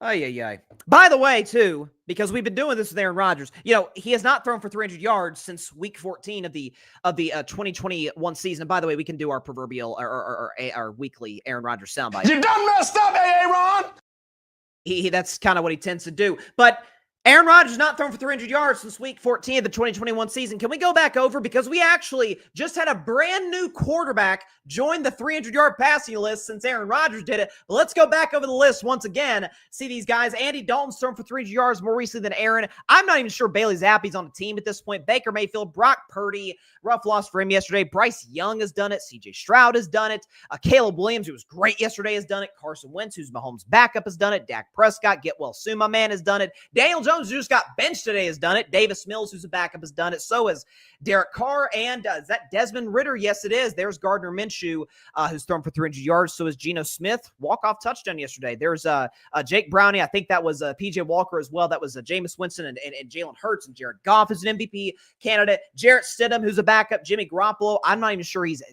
Ay. By the way, too, because we've been doing this with Aaron Rodgers, he has not thrown for 300 yards since week 14 of the 2021 season. And by the way, we can do our proverbial or our weekly Aaron Rodgers soundbite. You done messed up, Aaron! That's kind of what he tends to do. But Aaron Rodgers not thrown for 300 yards since week 14 of the 2021 season. Can we go back over? Because we actually just had a brand new quarterback join the 300-yard passing list since Aaron Rodgers did it. But let's go back over the list once again. See these guys. Andy Dalton's thrown for 300 yards more recently than Aaron. I'm not even sure Bailey Zappi's on the team at this point. Baker Mayfield, Brock Purdy, rough loss for him yesterday. Bryce Young has done it. CJ Stroud has done it. Caleb Williams, who was great yesterday, has done it. Carson Wentz, who's Mahomes' backup, has done it. Dak Prescott, get well soon, my man, has done it. Daniel Jones, who just got benched today, has done it. Davis Mills, who's a backup, has done it. So has Derek Carr. And is that Desmond Ridder? Yes, it is. There's Gardner Minshew, who's thrown for 300 yards. So is Geno Smith. Walk-off touchdown yesterday. There's Jake Browning. I think that was P.J. Walker as well. That was Jameis Winston and Jalen Hurts. And Jared Goff is an MVP candidate. Jarrett Stidham, who's a backup. Jimmy Garoppolo. I'm not even sure he's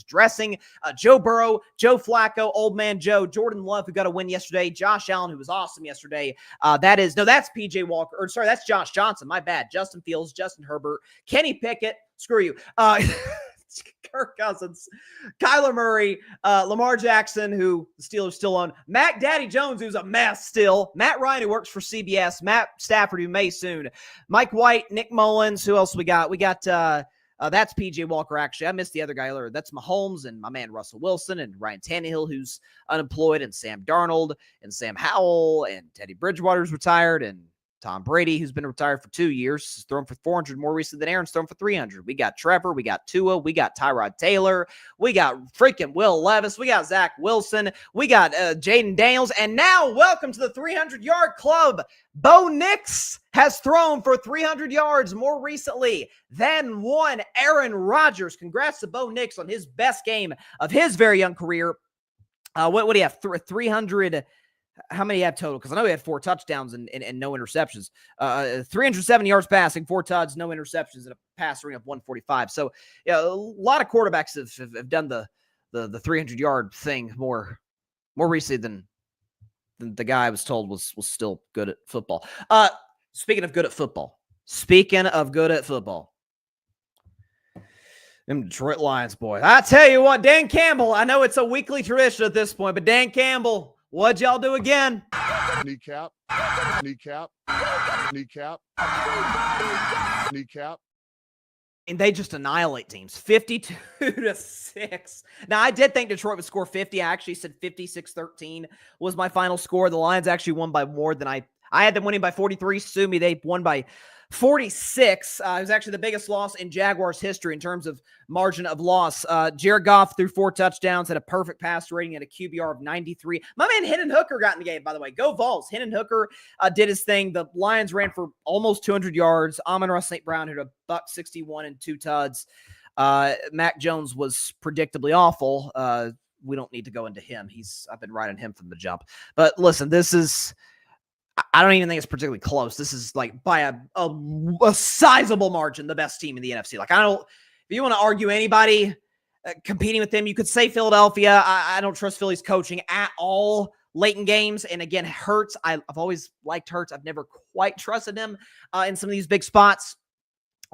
dressing. Joe Burrow, Joe Flacco, Old Man Joe, Jordan Love, who got a win yesterday. Josh Allen, who was awesome yesterday. That's P.J. Walker. Or sorry, that's Josh Johnson. My bad. Justin Fields, Justin Herbert, Kenny Pickett. Screw you. Kirk Cousins, Kyler Murray, Lamar Jackson, who the Steelers still own, Mac Daddy Jones, who's a mess still, Matt Ryan, who works for CBS, Matt Stafford, who may soon, Mike White, Nick Mullins. Who else we got? We got that's PJ Walker, actually. I missed the other guy earlier. That's Mahomes and my man Russell Wilson and Ryan Tannehill, who's unemployed, and Sam Darnold and Sam Howell, and Teddy Bridgewater's retired, and Tom Brady, who's been retired for 2 years, has thrown for 400 more recently than Aaron's thrown for 300. We got Trevor, we got Tua, we got Tyrod Taylor, we got freaking Will Levis, we got Zach Wilson, we got Jaden Daniels, and now welcome to the 300-yard club. Bo Nix has thrown for 300 yards more recently than one Aaron Rodgers. Congrats to Bo Nix on his best game of his very young career. What do you have? 300. How many have total? Because I know he had 4 touchdowns and no interceptions. 370 yards passing, 4 touchdowns, no interceptions, and a pass rating of 145. So, yeah, a lot of quarterbacks have done the 300-yard thing more recently than the guy I was told was still good at football. Speaking of good at football. Them Detroit Lions, boy. I tell you what, Dan Campbell, I know it's a weekly tradition at this point, but Dan Campbell, what'd y'all do again? Kneecap. And they just annihilate teams, 52-6. Now, I did think Detroit would score 50. I actually said 56-13 was my final score. The Lions actually won by more than I had them winning by 43. Sue me, they won by 46. It was actually the biggest loss in Jaguars history in terms of margin of loss. Jared Goff threw 4 touchdowns, had a perfect pass rating at a QBR of 93. My man Hendon Hooker got in the game, by the way. Go Vols. Hendon Hooker did his thing. The Lions ran for almost 200 yards. Amon-Ra St. Brown had a $161 and 2 tuds. Mac Jones was predictably awful. We don't need to go into him. I've been riding him from the jump. But listen, I don't even think it's particularly close. This is like by a sizable margin, the best team in the NFC. Like, if you want to argue anybody competing with them, you could say Philadelphia. I don't trust Philly's coaching at all late in games. And again, Hurts, I've always liked Hurts. I've never quite trusted him in some of these big spots.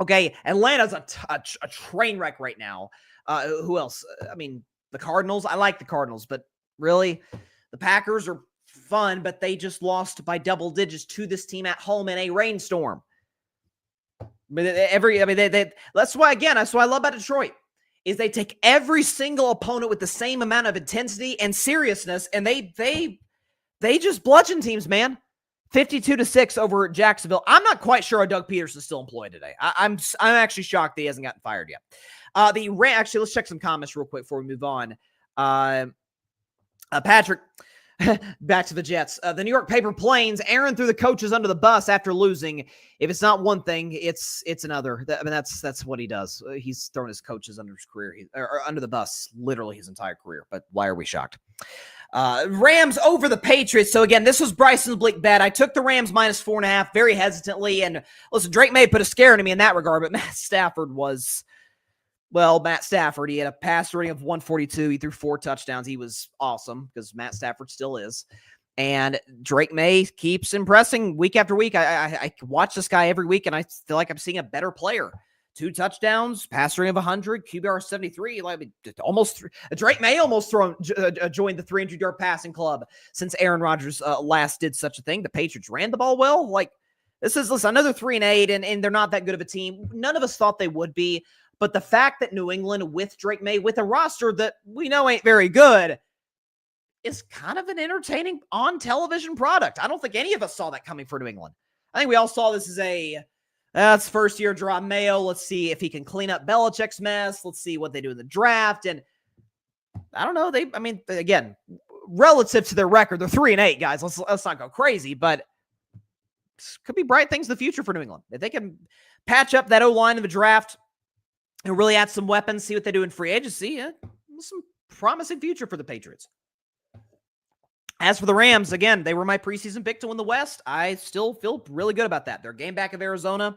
Okay, Atlanta's a train wreck right now. Who else? I mean, the Cardinals. I like the Cardinals, but really, the Packers are fun, but they just lost by double digits to this team at home in a rainstorm. That's why I love about Detroit is they take every single opponent with the same amount of intensity and seriousness, and they just bludgeon teams, man. 52-6 over Jacksonville. I'm not quite sure how Doug Peterson's still employed today. I'm actually shocked that he hasn't gotten fired yet. Actually, let's check some comments real quick before we move on. Patrick, back to the Jets. The New York Paper Planes, Aaron threw the coaches under the bus after losing. If it's not one thing, it's another. I mean, that's what he does. He's thrown his coaches under his career, or under the bus, literally his entire career. But why are we shocked? Rams over the Patriots. So again, this was Bryson's bleak bet. I took the Rams -4.5 very hesitantly. And listen, Drake May put a scare into me in that regard, but Matt Stafford was... Well, Matt Stafford, he had a passer rating of 142. He threw 4 touchdowns. He was awesome because Matt Stafford still is. And Drake May keeps impressing week after week. I watch this guy every week, and I feel like I'm seeing a better player. 2 touchdowns, passer rating of 100, QBR 73. Like Drake May almost joined the 300-yard passing club since Aaron Rodgers last did such a thing. The Patriots ran the ball well. Listen, another 3-8, and they're not that good of a team. None of us thought they would be. But the fact that New England, with Drake May, with a roster that we know ain't very good, is kind of an entertaining on-television product. I don't think any of us saw that coming for New England. I think we all saw this as it's first-year draw Mayo. Let's see if he can clean up Belichick's mess. Let's see what they do in the draft. And I don't know. Again, relative to their record, they're 3-8, guys. Let's not go crazy, but could be bright things in the future for New England. If they can patch up that O-line in the draft, and really add some weapons, see what they do in free agency. Some promising future for the Patriots. As for the Rams, again, they were my preseason pick to win the West. I still feel really good about that. They're game back of Arizona.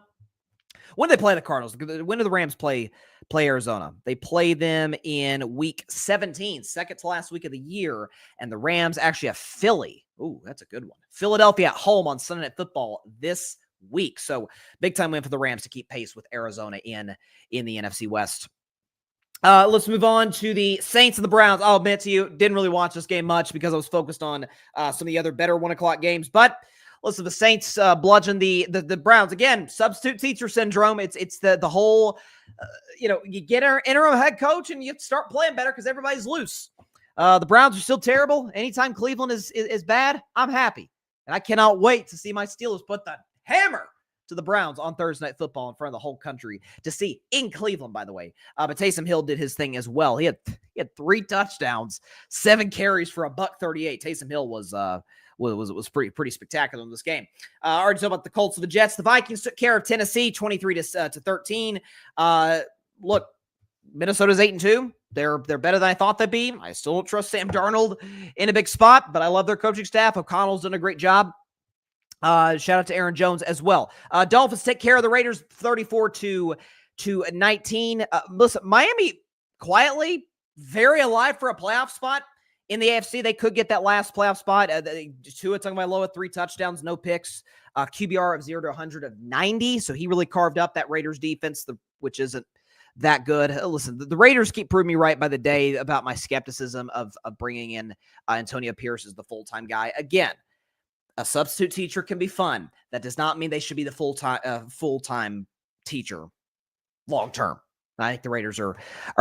When do they play the Cardinals? When do the Rams play Arizona? They play them in week 17, second to last week of the year. And the Rams actually have Philly. Ooh, that's a good one. Philadelphia at home on Sunday Night Football this week. So big time win for the Rams to keep pace with Arizona in the NFC West. Let's move on to the Saints and the Browns. I'll admit to you, didn't really watch this game much because I was focused on some of the other better 1 o'clock games. But listen, the Saints bludgeon the Browns. Again, substitute teacher syndrome. It's the whole, you get an interim head coach and you start playing better because everybody's loose. The Browns are still terrible. Anytime Cleveland is bad, I'm happy. And I cannot wait to see my Steelers put the hammer to the Browns on Thursday Night Football in front of the whole country to see in Cleveland, by the way. But Taysom Hill did his thing as well. He had 3 touchdowns, 7 carries for $138. Taysom Hill was pretty spectacular in this game. I already talked about the Colts and the Jets. The Vikings took care of Tennessee, 23-13. Look, Minnesota's 8-2. They're better than I thought they'd be. I still don't trust Sam Darnold in a big spot, but I love their coaching staff. O'Connell's done a great job. Shout out to Aaron Jones as well. Dolphins take care of the Raiders 34-19. Listen, Miami quietly very alive for a playoff spot in the AFC. They could get that last playoff spot. Tua Tagovailoa 3 touchdowns, no picks. QBR of 0-100 of 90. So he really carved up that Raiders defense, which isn't that good. Listen, the Raiders keep proving me right by the day about my skepticism of bringing in Antonio Pierce as the full-time guy. Again, a substitute teacher can be fun. That does not mean they should be the full-time teacher long-term. I think the Raiders are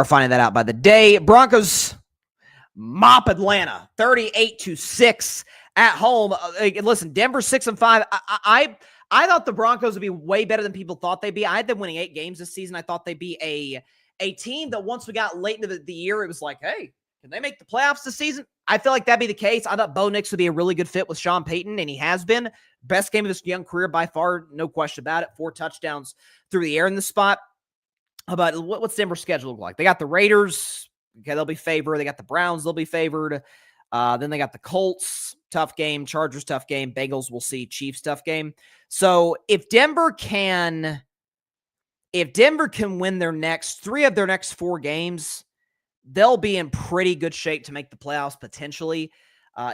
finding that out by the day. Broncos mop Atlanta 38-6 at home. Listen, Denver 6-5. I thought the Broncos would be way better than people thought they'd be. I had them winning 8 games this season. I thought they'd be a team that once we got late into the year, it was like, hey, can they make the playoffs this season? I feel like that'd be the case. I thought Bo Nix would be a really good fit with Sean Payton, and he has been. Best game of his young career by far, no question about it. 4 touchdowns through the air in the spot. But what's Denver's schedule look like? They got the Raiders. Okay, they'll be favored. They got the Browns. They'll be favored. Then they got the Colts. Tough game. Chargers, tough game. Bengals, we'll see. Chiefs, tough game. So if Denver can win their next 3 of their next 4 games, they'll be in pretty good shape to make the playoffs potentially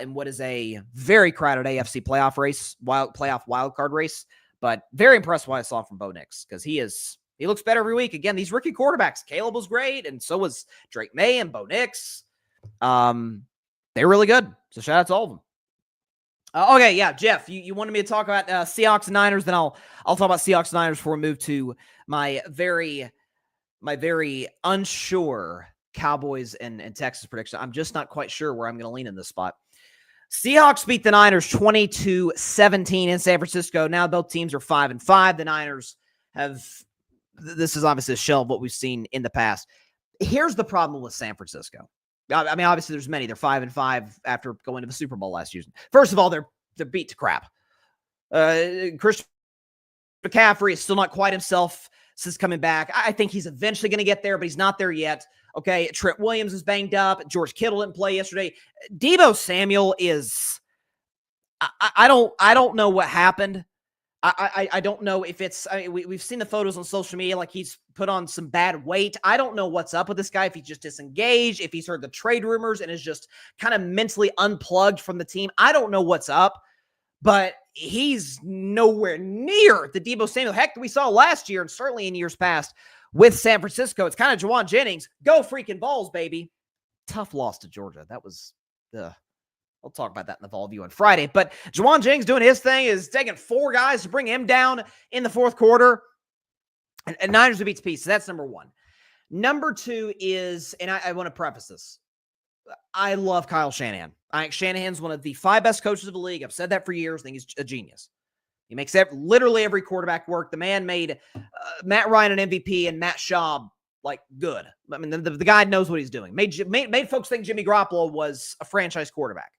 in what is a very crowded AFC playoff race, playoff wildcard race. But very impressed with what I saw from Bo Nix because he looks better every week. Again, these rookie quarterbacks, Caleb was great, and so was Drake May and Bo Nix. They're really good. So shout out to all of them. Okay, yeah, Jeff, you wanted me to talk about Seahawks and Niners, then I'll talk about Seahawks and Niners before we move to my very unsure Cowboys and Texas prediction. I'm just not quite sure where I'm going to lean in this spot. Seahawks beat the Niners 20-17 in San Francisco. Now both teams are 5-5. The Niners this is obviously a shell of what we've seen in the past. Here's the problem with San Francisco. I mean, obviously there's many. They're 5-5 after going to the Super Bowl last season. First of all, they're beat to crap. Christian McCaffrey is still not quite himself since coming back. I think he's eventually going to get there, but he's not there yet. Okay, Trent Williams is banged up. George Kittle didn't play yesterday. Deebo Samuel is. I don't know what happened. I don't know if it's. I mean, we've seen the photos on social media, like he's put on some bad weight. I don't know what's up with this guy. If he's just disengaged, if he's heard the trade rumors and is just kind of mentally unplugged from the team. I don't know what's up, but he's nowhere near the Deebo Samuel heck that we saw last year and certainly in years past with San Francisco. It's kind of Juwan Jennings. Go freaking balls, baby. Tough loss to Georgia. That was I'll talk about that in the Vol View on Friday. But Juwan Jennings doing his thing, is taking 4 guys to bring him down in the fourth quarter. And Niners to beat the piece. So that's number 1. Number 2 is, and I want to preface this, I love Kyle Shanahan. I think Shanahan's one of the 5 best coaches of the league. I've said that for years. I think he's a genius. He makes literally every quarterback work. The man made Matt Ryan an MVP and Matt Schaub like good. I mean, the guy knows what he's doing. Made folks think Jimmy Garoppolo was a franchise quarterback.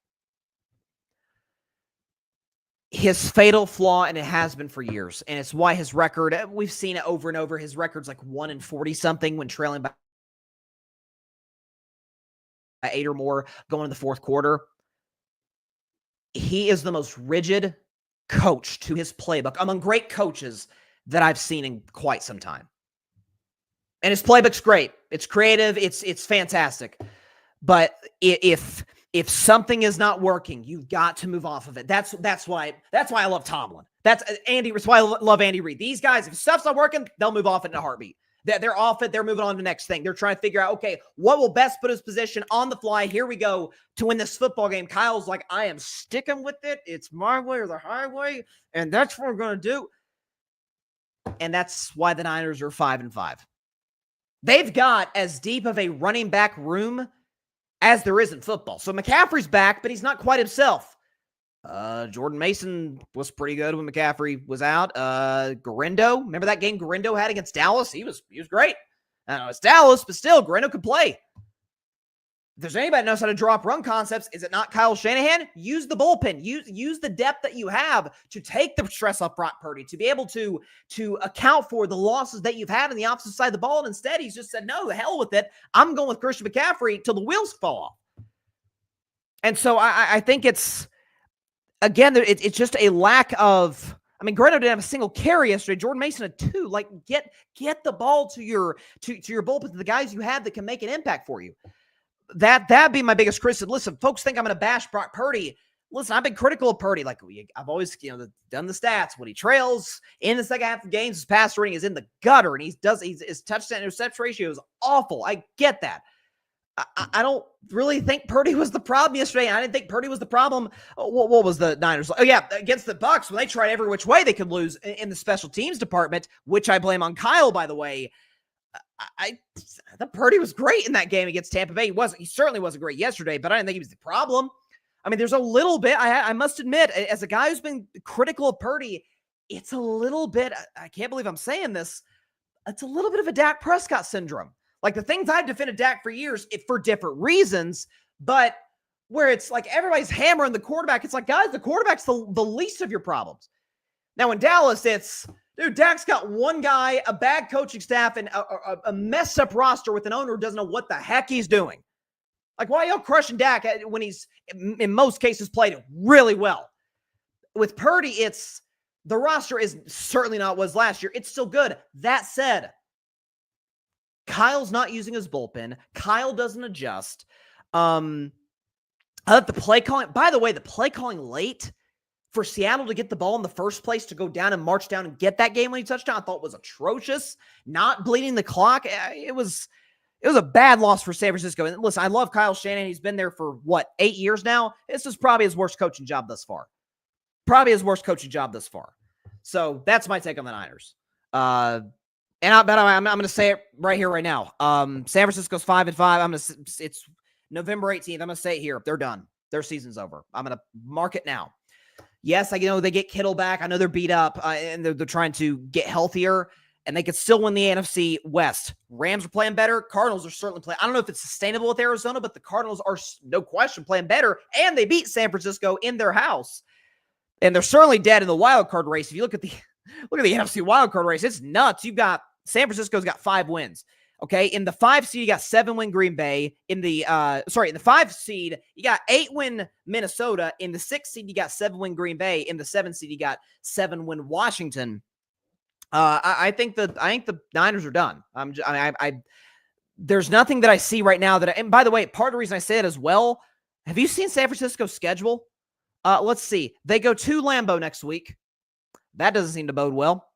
His fatal flaw, and it has been for years, and it's why his record, we've seen it over and over, his record's like 1-40-something when trailing by 8 or more going in the fourth quarter. He is the most rigid coach to his playbook among great coaches that I've seen in quite some time. And his playbook's great. It's creative. It's fantastic. But if something is not working, you've got to move off of it. That's why I love Tomlin. That's why I love Andy Reid. These guys, if stuff's not working, they'll move off it in a heartbeat. They're off it. They're moving on to the next thing. They're trying to figure out, okay, what will best put his position on the fly? Here we go to win this football game. Kyle's like, I am sticking with it. It's my way or the highway, and that's what we're going to do. And that's why the Niners are 5-5. They've got as deep of a running back room as there is in football. So McCaffrey's back, but he's not quite himself. Jordan Mason was pretty good when McCaffrey was out. Garindo, remember that game Garindo had against Dallas? He was great. I know it's Dallas, but still, Garindo could play. If there's anybody that knows how to draw up run concepts, is it not Kyle Shanahan? Use the bullpen. Use the depth that you have to take the stress off Brock Purdy, to be able to account for the losses that you've had on the opposite side of the ball. And instead, he's just said, no, the hell with it. I'm going with Christian McCaffrey till the wheels fall off. And so I think it's, again, it's just a lack of, I mean, Garindo didn't have a single carry yesterday. Jordan Mason had 2. Like, get the ball to your bullpen, to the guys you have that can make an impact for you. That'd be my biggest criticism. Listen, folks think I'm going to bash Brock Purdy. Listen, I've been critical of Purdy. Like, I've always, done the stats. When he trails in the second half of games, his pass rating is in the gutter, and his touchdown interception ratio is awful. I get that. I don't really think Purdy was the problem yesterday. I didn't think Purdy was the problem. What was the Niners? Oh, yeah, against the Bucs, when they tried every which way they could lose in the special teams department, which I blame on Kyle, by the way. I thought Purdy was great in that game against Tampa Bay. He certainly wasn't great yesterday, but I didn't think he was the problem. I mean, there's a little bit, I must admit, as a guy who's been critical of Purdy, it's a little bit, I can't believe I'm saying this, it's a little bit of a Dak Prescott syndrome. Like, the things I've defended Dak for years, for different reasons, but where it's like everybody's hammering the quarterback. It's like, guys, the quarterback's the least of your problems. Now, in Dallas, it's, dude, Dak's got one guy, a bad coaching staff, and a messed up roster with an owner who doesn't know what the heck he's doing. Like, why are y'all crushing Dak when he's, in most cases, played really well? With Purdy, it's, the roster is certainly not what it was last year. It's still good. That said, Kyle's not using his bullpen. Kyle doesn't adjust. I thought the play calling, by the way, the play calling late for Seattle to get the ball in the first place, to go down and march down and get that game-winning touchdown, I thought was atrocious. Not bleeding the clock. It was a bad loss for San Francisco. And listen, I love Kyle Shanahan. He's been there for, 8 years now? This is probably his worst coaching job thus far. So that's my take on the Niners. I'm going to say it right here, right now. San Francisco's 5-5. It's November 18th. I'm going to say it here. They're done. Their season's over. I'm going to mark it now. Yes, they get Kittle back. I know they're beat up and they're trying to get healthier. and they could still win the NFC West. Rams are playing better. Cardinals are certainly playing. I don't know if it's sustainable with Arizona, but the Cardinals are no question playing better, and they beat San Francisco in their house. And they're certainly dead in the wild card race. If you look at the NFC wild card race, it's nuts. You've got San Francisco's got 5 wins. Okay, in the 5 seed, you got 7-win Green Bay. In the 5 seed, you got 8-win Minnesota. In the 6 seed, you got 7-win Green Bay. In the 7 seed, you got 7-win Washington. I think the Niners are done. There's nothing that I see right now and by the way, part of the reason I say it as well, have you seen San Francisco's schedule? Let's see. They go to Lambeau next week. That doesn't seem to bode well.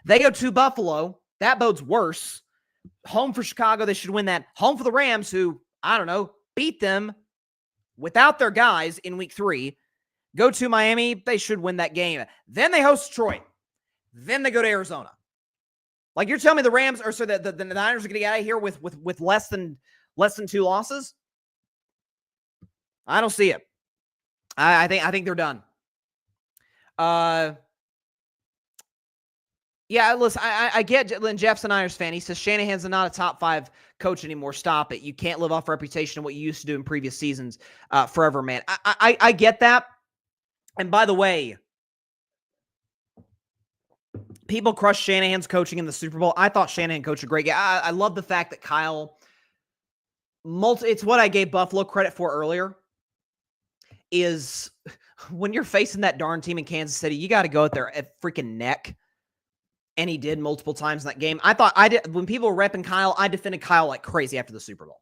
They go to Buffalo. That bodes worse. Home for Chicago. They should win that. Home for the Rams, who, I don't know, beat them without their guys in week 3. Go to Miami. They should win that game. Then they host Detroit. Then they go to Arizona. Like, you're telling me the Rams are so that the Niners are going to get out of here with less than 2 losses? I don't see it. I think they're done. Yeah, listen, I get Lynn Jeff's a Niners fan. He says Shanahan's not a top 5 coach anymore. Stop it. You can't live off reputation of what you used to do in previous seasons forever, man. I get that. And by the way, people crush Shanahan's coaching in the Super Bowl. I thought Shanahan coached a great game. I love the fact that Kyle, it's what I gave Buffalo credit for earlier, is when you're facing that darn team in Kansas City, you got to go out there at freaking neck. And he did multiple times in that game. I thought when people were repping Kyle, I defended Kyle like crazy after the Super Bowl.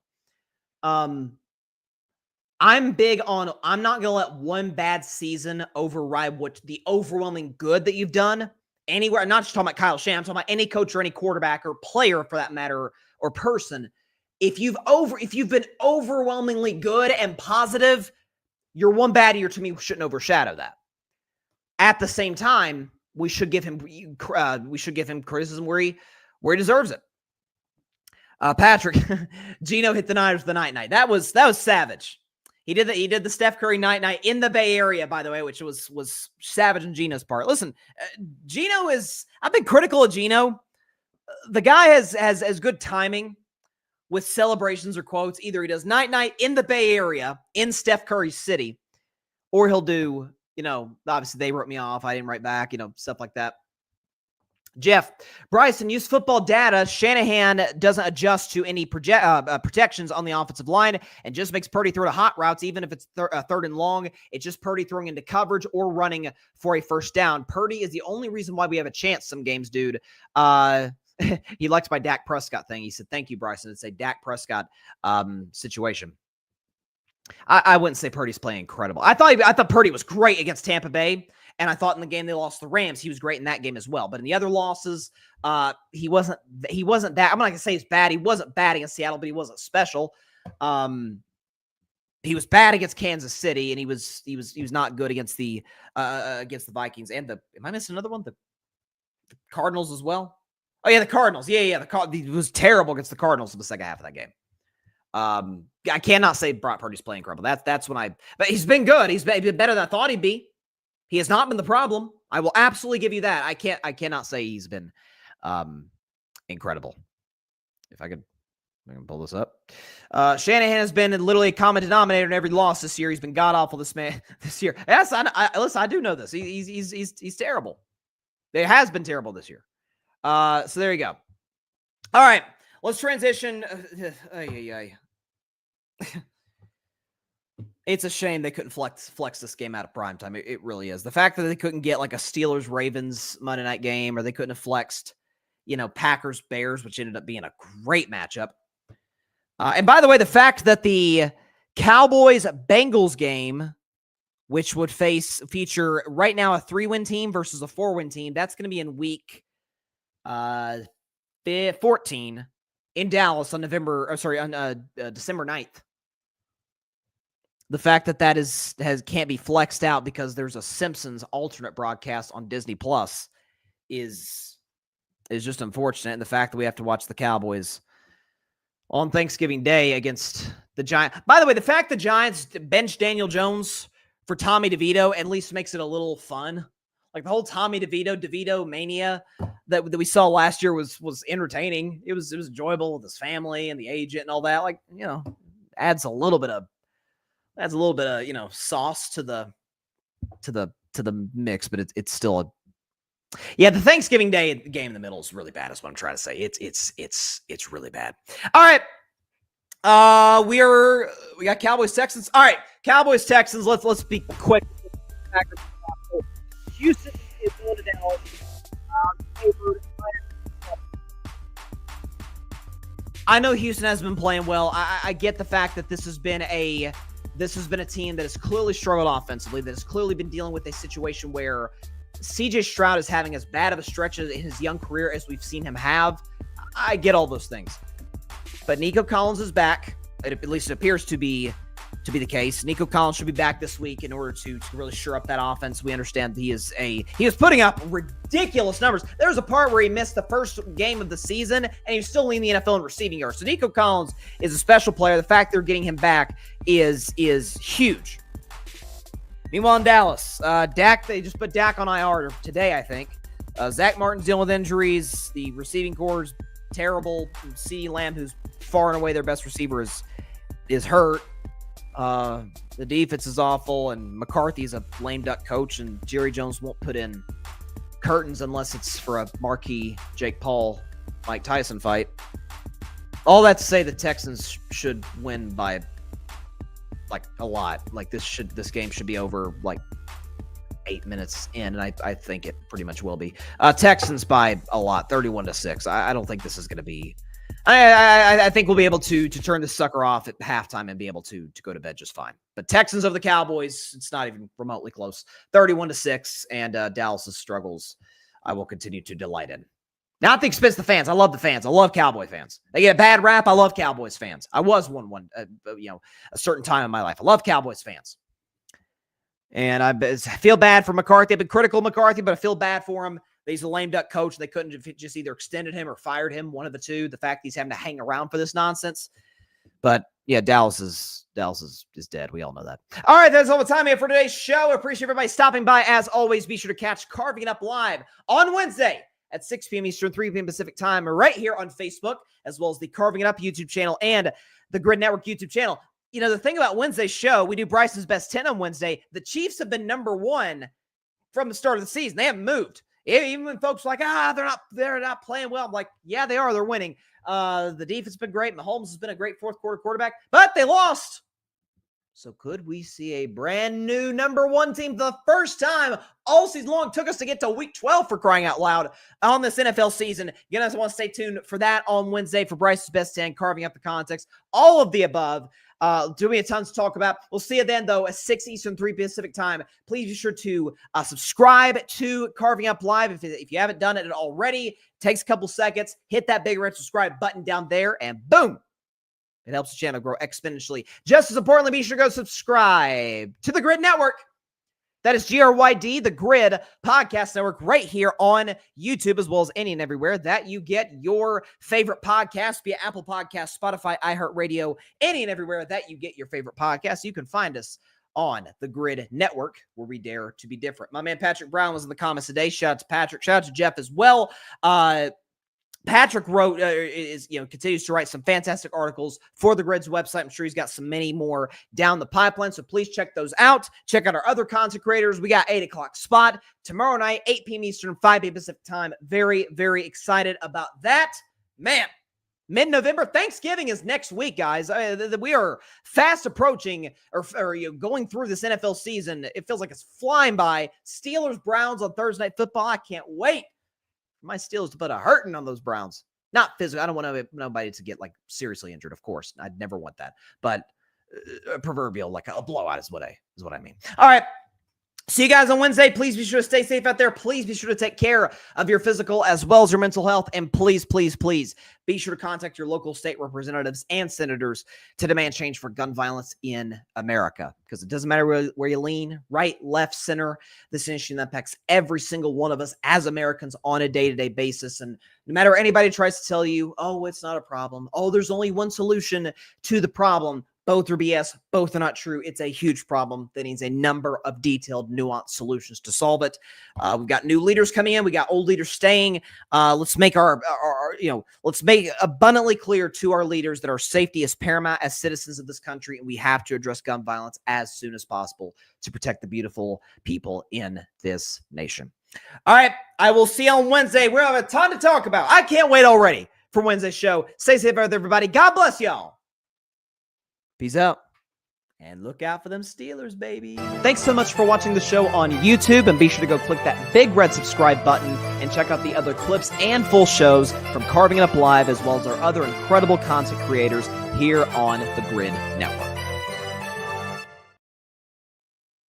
I'm big on, I'm not going to let one bad season override what the overwhelming good that you've done anywhere. I'm not just talking about Kyle Shanahan. I'm talking about any coach or any quarterback or player for that matter, or person. If you've been overwhelmingly good and positive, your one bad year to me shouldn't overshadow that. At the same time, we should give him criticism where he deserves it. Patrick, Gino hit the Niners with the night. That was savage. He did the Steph Curry night in the Bay Area, by the way, which was savage on Gino's part. Listen, Gino I've been critical of Gino. The guy has good timing with celebrations or quotes. Either he does night in the Bay Area in Steph Curry's city, or he'll do, obviously they wrote me off. I didn't write back, stuff like that. Jeff, Bryson, use football data. Shanahan doesn't adjust to any protections on the offensive line and just makes Purdy throw to hot routes, even if it's third and long. It's just Purdy throwing into coverage or running for a first down. Purdy is the only reason why we have a chance some games, dude. He likes my Dak Prescott thing. He said, thank you, Bryson. It's a Dak Prescott situation. I wouldn't say Purdy's playing incredible. I thought Purdy was great against Tampa Bay, and I thought in the game they lost the Rams, he was great in that game as well. But in the other losses, he wasn't that. I'm not gonna say he's bad. He wasn't bad against Seattle, but he wasn't special. He was bad against Kansas City, and he was not good against the Vikings and am I missing another one? The Cardinals as well. Oh yeah, the Cardinals. Yeah. He was terrible against the Cardinals in the second half of that game. I cannot say Brock Purdy's playing incredible. That's when but he's been good. He's been better than I thought he'd be. He has not been the problem. I will absolutely give you that. I cannot say he's been incredible. If I can pull this up. Shanahan has been literally a common denominator in every loss this year. He's been god awful this year. Yes, listen, I do know this. He's terrible. It has been terrible this year. So there you go. All right, let's transition. It's a shame they couldn't flex this game out of primetime. It really is. The fact that they couldn't get like a Steelers-Ravens Monday night game, or they couldn't have flexed, Packers-Bears, which ended up being a great matchup. And by the way, the fact that the Cowboys-Bengals game, which would feature right now a 3-win team versus a 4-win team, that's going to be in week 14 in Dallas on December 9th. The fact that can't be flexed out because there's a Simpsons alternate broadcast on Disney Plus is just unfortunate. And the fact that we have to watch the Cowboys on Thanksgiving Day against the Giants. By the way, the fact the Giants benched Daniel Jones for Tommy DeVito at least makes it a little fun. Like the whole Tommy DeVito mania that we saw last year was entertaining. It was enjoyable with his family and the agent and all that. Like, adds a little bit of sauce to the mix, but it's still the Thanksgiving Day game in the middle is really bad. Is what I'm trying to say. It's really bad. All right. We got Cowboys Texans. All right, Cowboys Texans. Let's be quick. Houston is going to Dallas. I know Houston has been playing well. I get the fact that this has been a team that has clearly struggled offensively, that has clearly been dealing with a situation where CJ Stroud is having as bad of a stretch in his young career as we've seen him have. I get all those things. But Nico Collins is back. At least it appears to be the case. Nico Collins should be back this week in order to really shore up that offense. We understand he was putting up ridiculous numbers. There was a part where he missed the first game of the season, and he was still leading the NFL in receiving yards. So Nico Collins is a special player. The fact they're getting him back is huge. Meanwhile, in Dallas, they just put Dak on IR today, I think. Zach Martin's dealing with injuries. The receiving corps is terrible. CeeDee Lamb, who's far and away their best receiver, is hurt. The defense is awful, and McCarthy's a lame duck coach, and Jerry Jones won't put in curtains unless it's for a marquee Jake Paul, Mike Tyson fight. All that to say, the Texans should win by a lot. Like this game should be over 8 minutes in, and I think it pretty much will be. Texans by a lot, 31-6. I don't think this is going to be. I think we'll be able to turn this sucker off at halftime and be able to go to bed just fine. But Texans over the Cowboys, it's not even remotely close. 31-6, and Dallas's struggles I will continue to delight in. Not at the expense of the fans. I love the fans. I love Cowboy fans. They get a bad rap. I love Cowboys fans. I was one a certain time in my life. I love Cowboys fans. And I feel bad for McCarthy. I've been critical of McCarthy, but I feel bad for him. He's a lame duck coach. They couldn't have just either extended him or fired him, one of the two. The fact he's having to hang around for this nonsense. But yeah, Dallas is dead. We all know that. All right, that's all the time we have for today's show. I appreciate everybody stopping by. As always, be sure to catch Carving It Up live on Wednesday at 6 p.m. Eastern, 3 p.m. Pacific time, right here on Facebook, as well as the Carving It Up YouTube channel and the Grid Network YouTube channel. The thing about Wednesday's show, we do Bryce's Best 10 on Wednesday. The Chiefs have been number one from the start of the season. They haven't moved. Even when folks are like, they're not playing well. I'm like, yeah, they are. They're winning. The defense has been great. Mahomes has been a great fourth quarter quarterback, but they lost. So could we see a brand new number one team for the first time all season long? Took us to get to week 12 for crying out loud on this NFL season. You guys want to stay tuned for that on Wednesday for Bryce's Best 10, Carving Up the Context, all of the above. Doing a ton to talk about. We'll see you then, though, at 6 Eastern, 3 Pacific time. Please be sure to subscribe to Carving Up Live. If you haven't done it already, it takes a couple seconds. Hit that big red subscribe button down there, and boom. It helps the channel grow exponentially. Just as importantly, be sure to go subscribe to the Grid Network. That is GRYD, the Grid Podcast Network, right here on YouTube, as well as any and everywhere that you get your favorite podcasts via Apple Podcasts, Spotify, iHeartRadio, any and everywhere that you get your favorite podcasts. You can find us on the Grid Network, where we dare to be different. My man Patrick Brown was in the comments today. Shout out to Patrick. Shout out to Jeff as well. Patrick wrote, continues to write some fantastic articles for the Grid's website. I'm sure he's got some many more down the pipeline, so please check those out. Check out our other content creators. We got 8 o'clock spot tomorrow night, 8 p.m. Eastern, 5 p.m. Pacific time. Very, very excited about that. Man, mid-November, Thanksgiving is next week, guys. We are fast approaching or going through this NFL season. It feels like it's flying by. Steelers, Browns on Thursday Night Football. I can't wait. My Steelers to put a hurting on those Browns. Not physical. I don't want nobody to get seriously injured, of course. I'd never want that. But proverbial, a blowout is what I mean. All right. See you guys on Wednesday. Please be sure to stay safe out there. Please be sure to take care of your physical as well as your mental health. And please, please, please be sure to contact your local state representatives and senators to demand change for gun violence in America. Because it doesn't matter where you lean, right, left, center. This is an issue that impacts every single one of us as Americans on a day-to-day basis. And no matter anybody tries to tell you, oh, it's not a problem. Oh, there's only one solution to the problem. Both are BS. Both are not true. It's a huge problem that needs a number of detailed, nuanced solutions to solve it. We've got new leaders coming in. We got old leaders staying. Let's make let's make abundantly clear to our leaders that our safety is paramount as citizens of this country, and we have to address gun violence as soon as possible to protect the beautiful people in this nation. All right, I will see you on Wednesday. We'll have a ton to talk about. I can't wait already for Wednesday's show. Stay safe out there, everybody. God bless y'all. Peace out. And look out for them Steelers, baby. Thanks so much for watching the show on YouTube, and be sure to go click that big red subscribe button and check out the other clips and full shows from Carving It Up Live, as well as our other incredible content creators here on the Grid Network.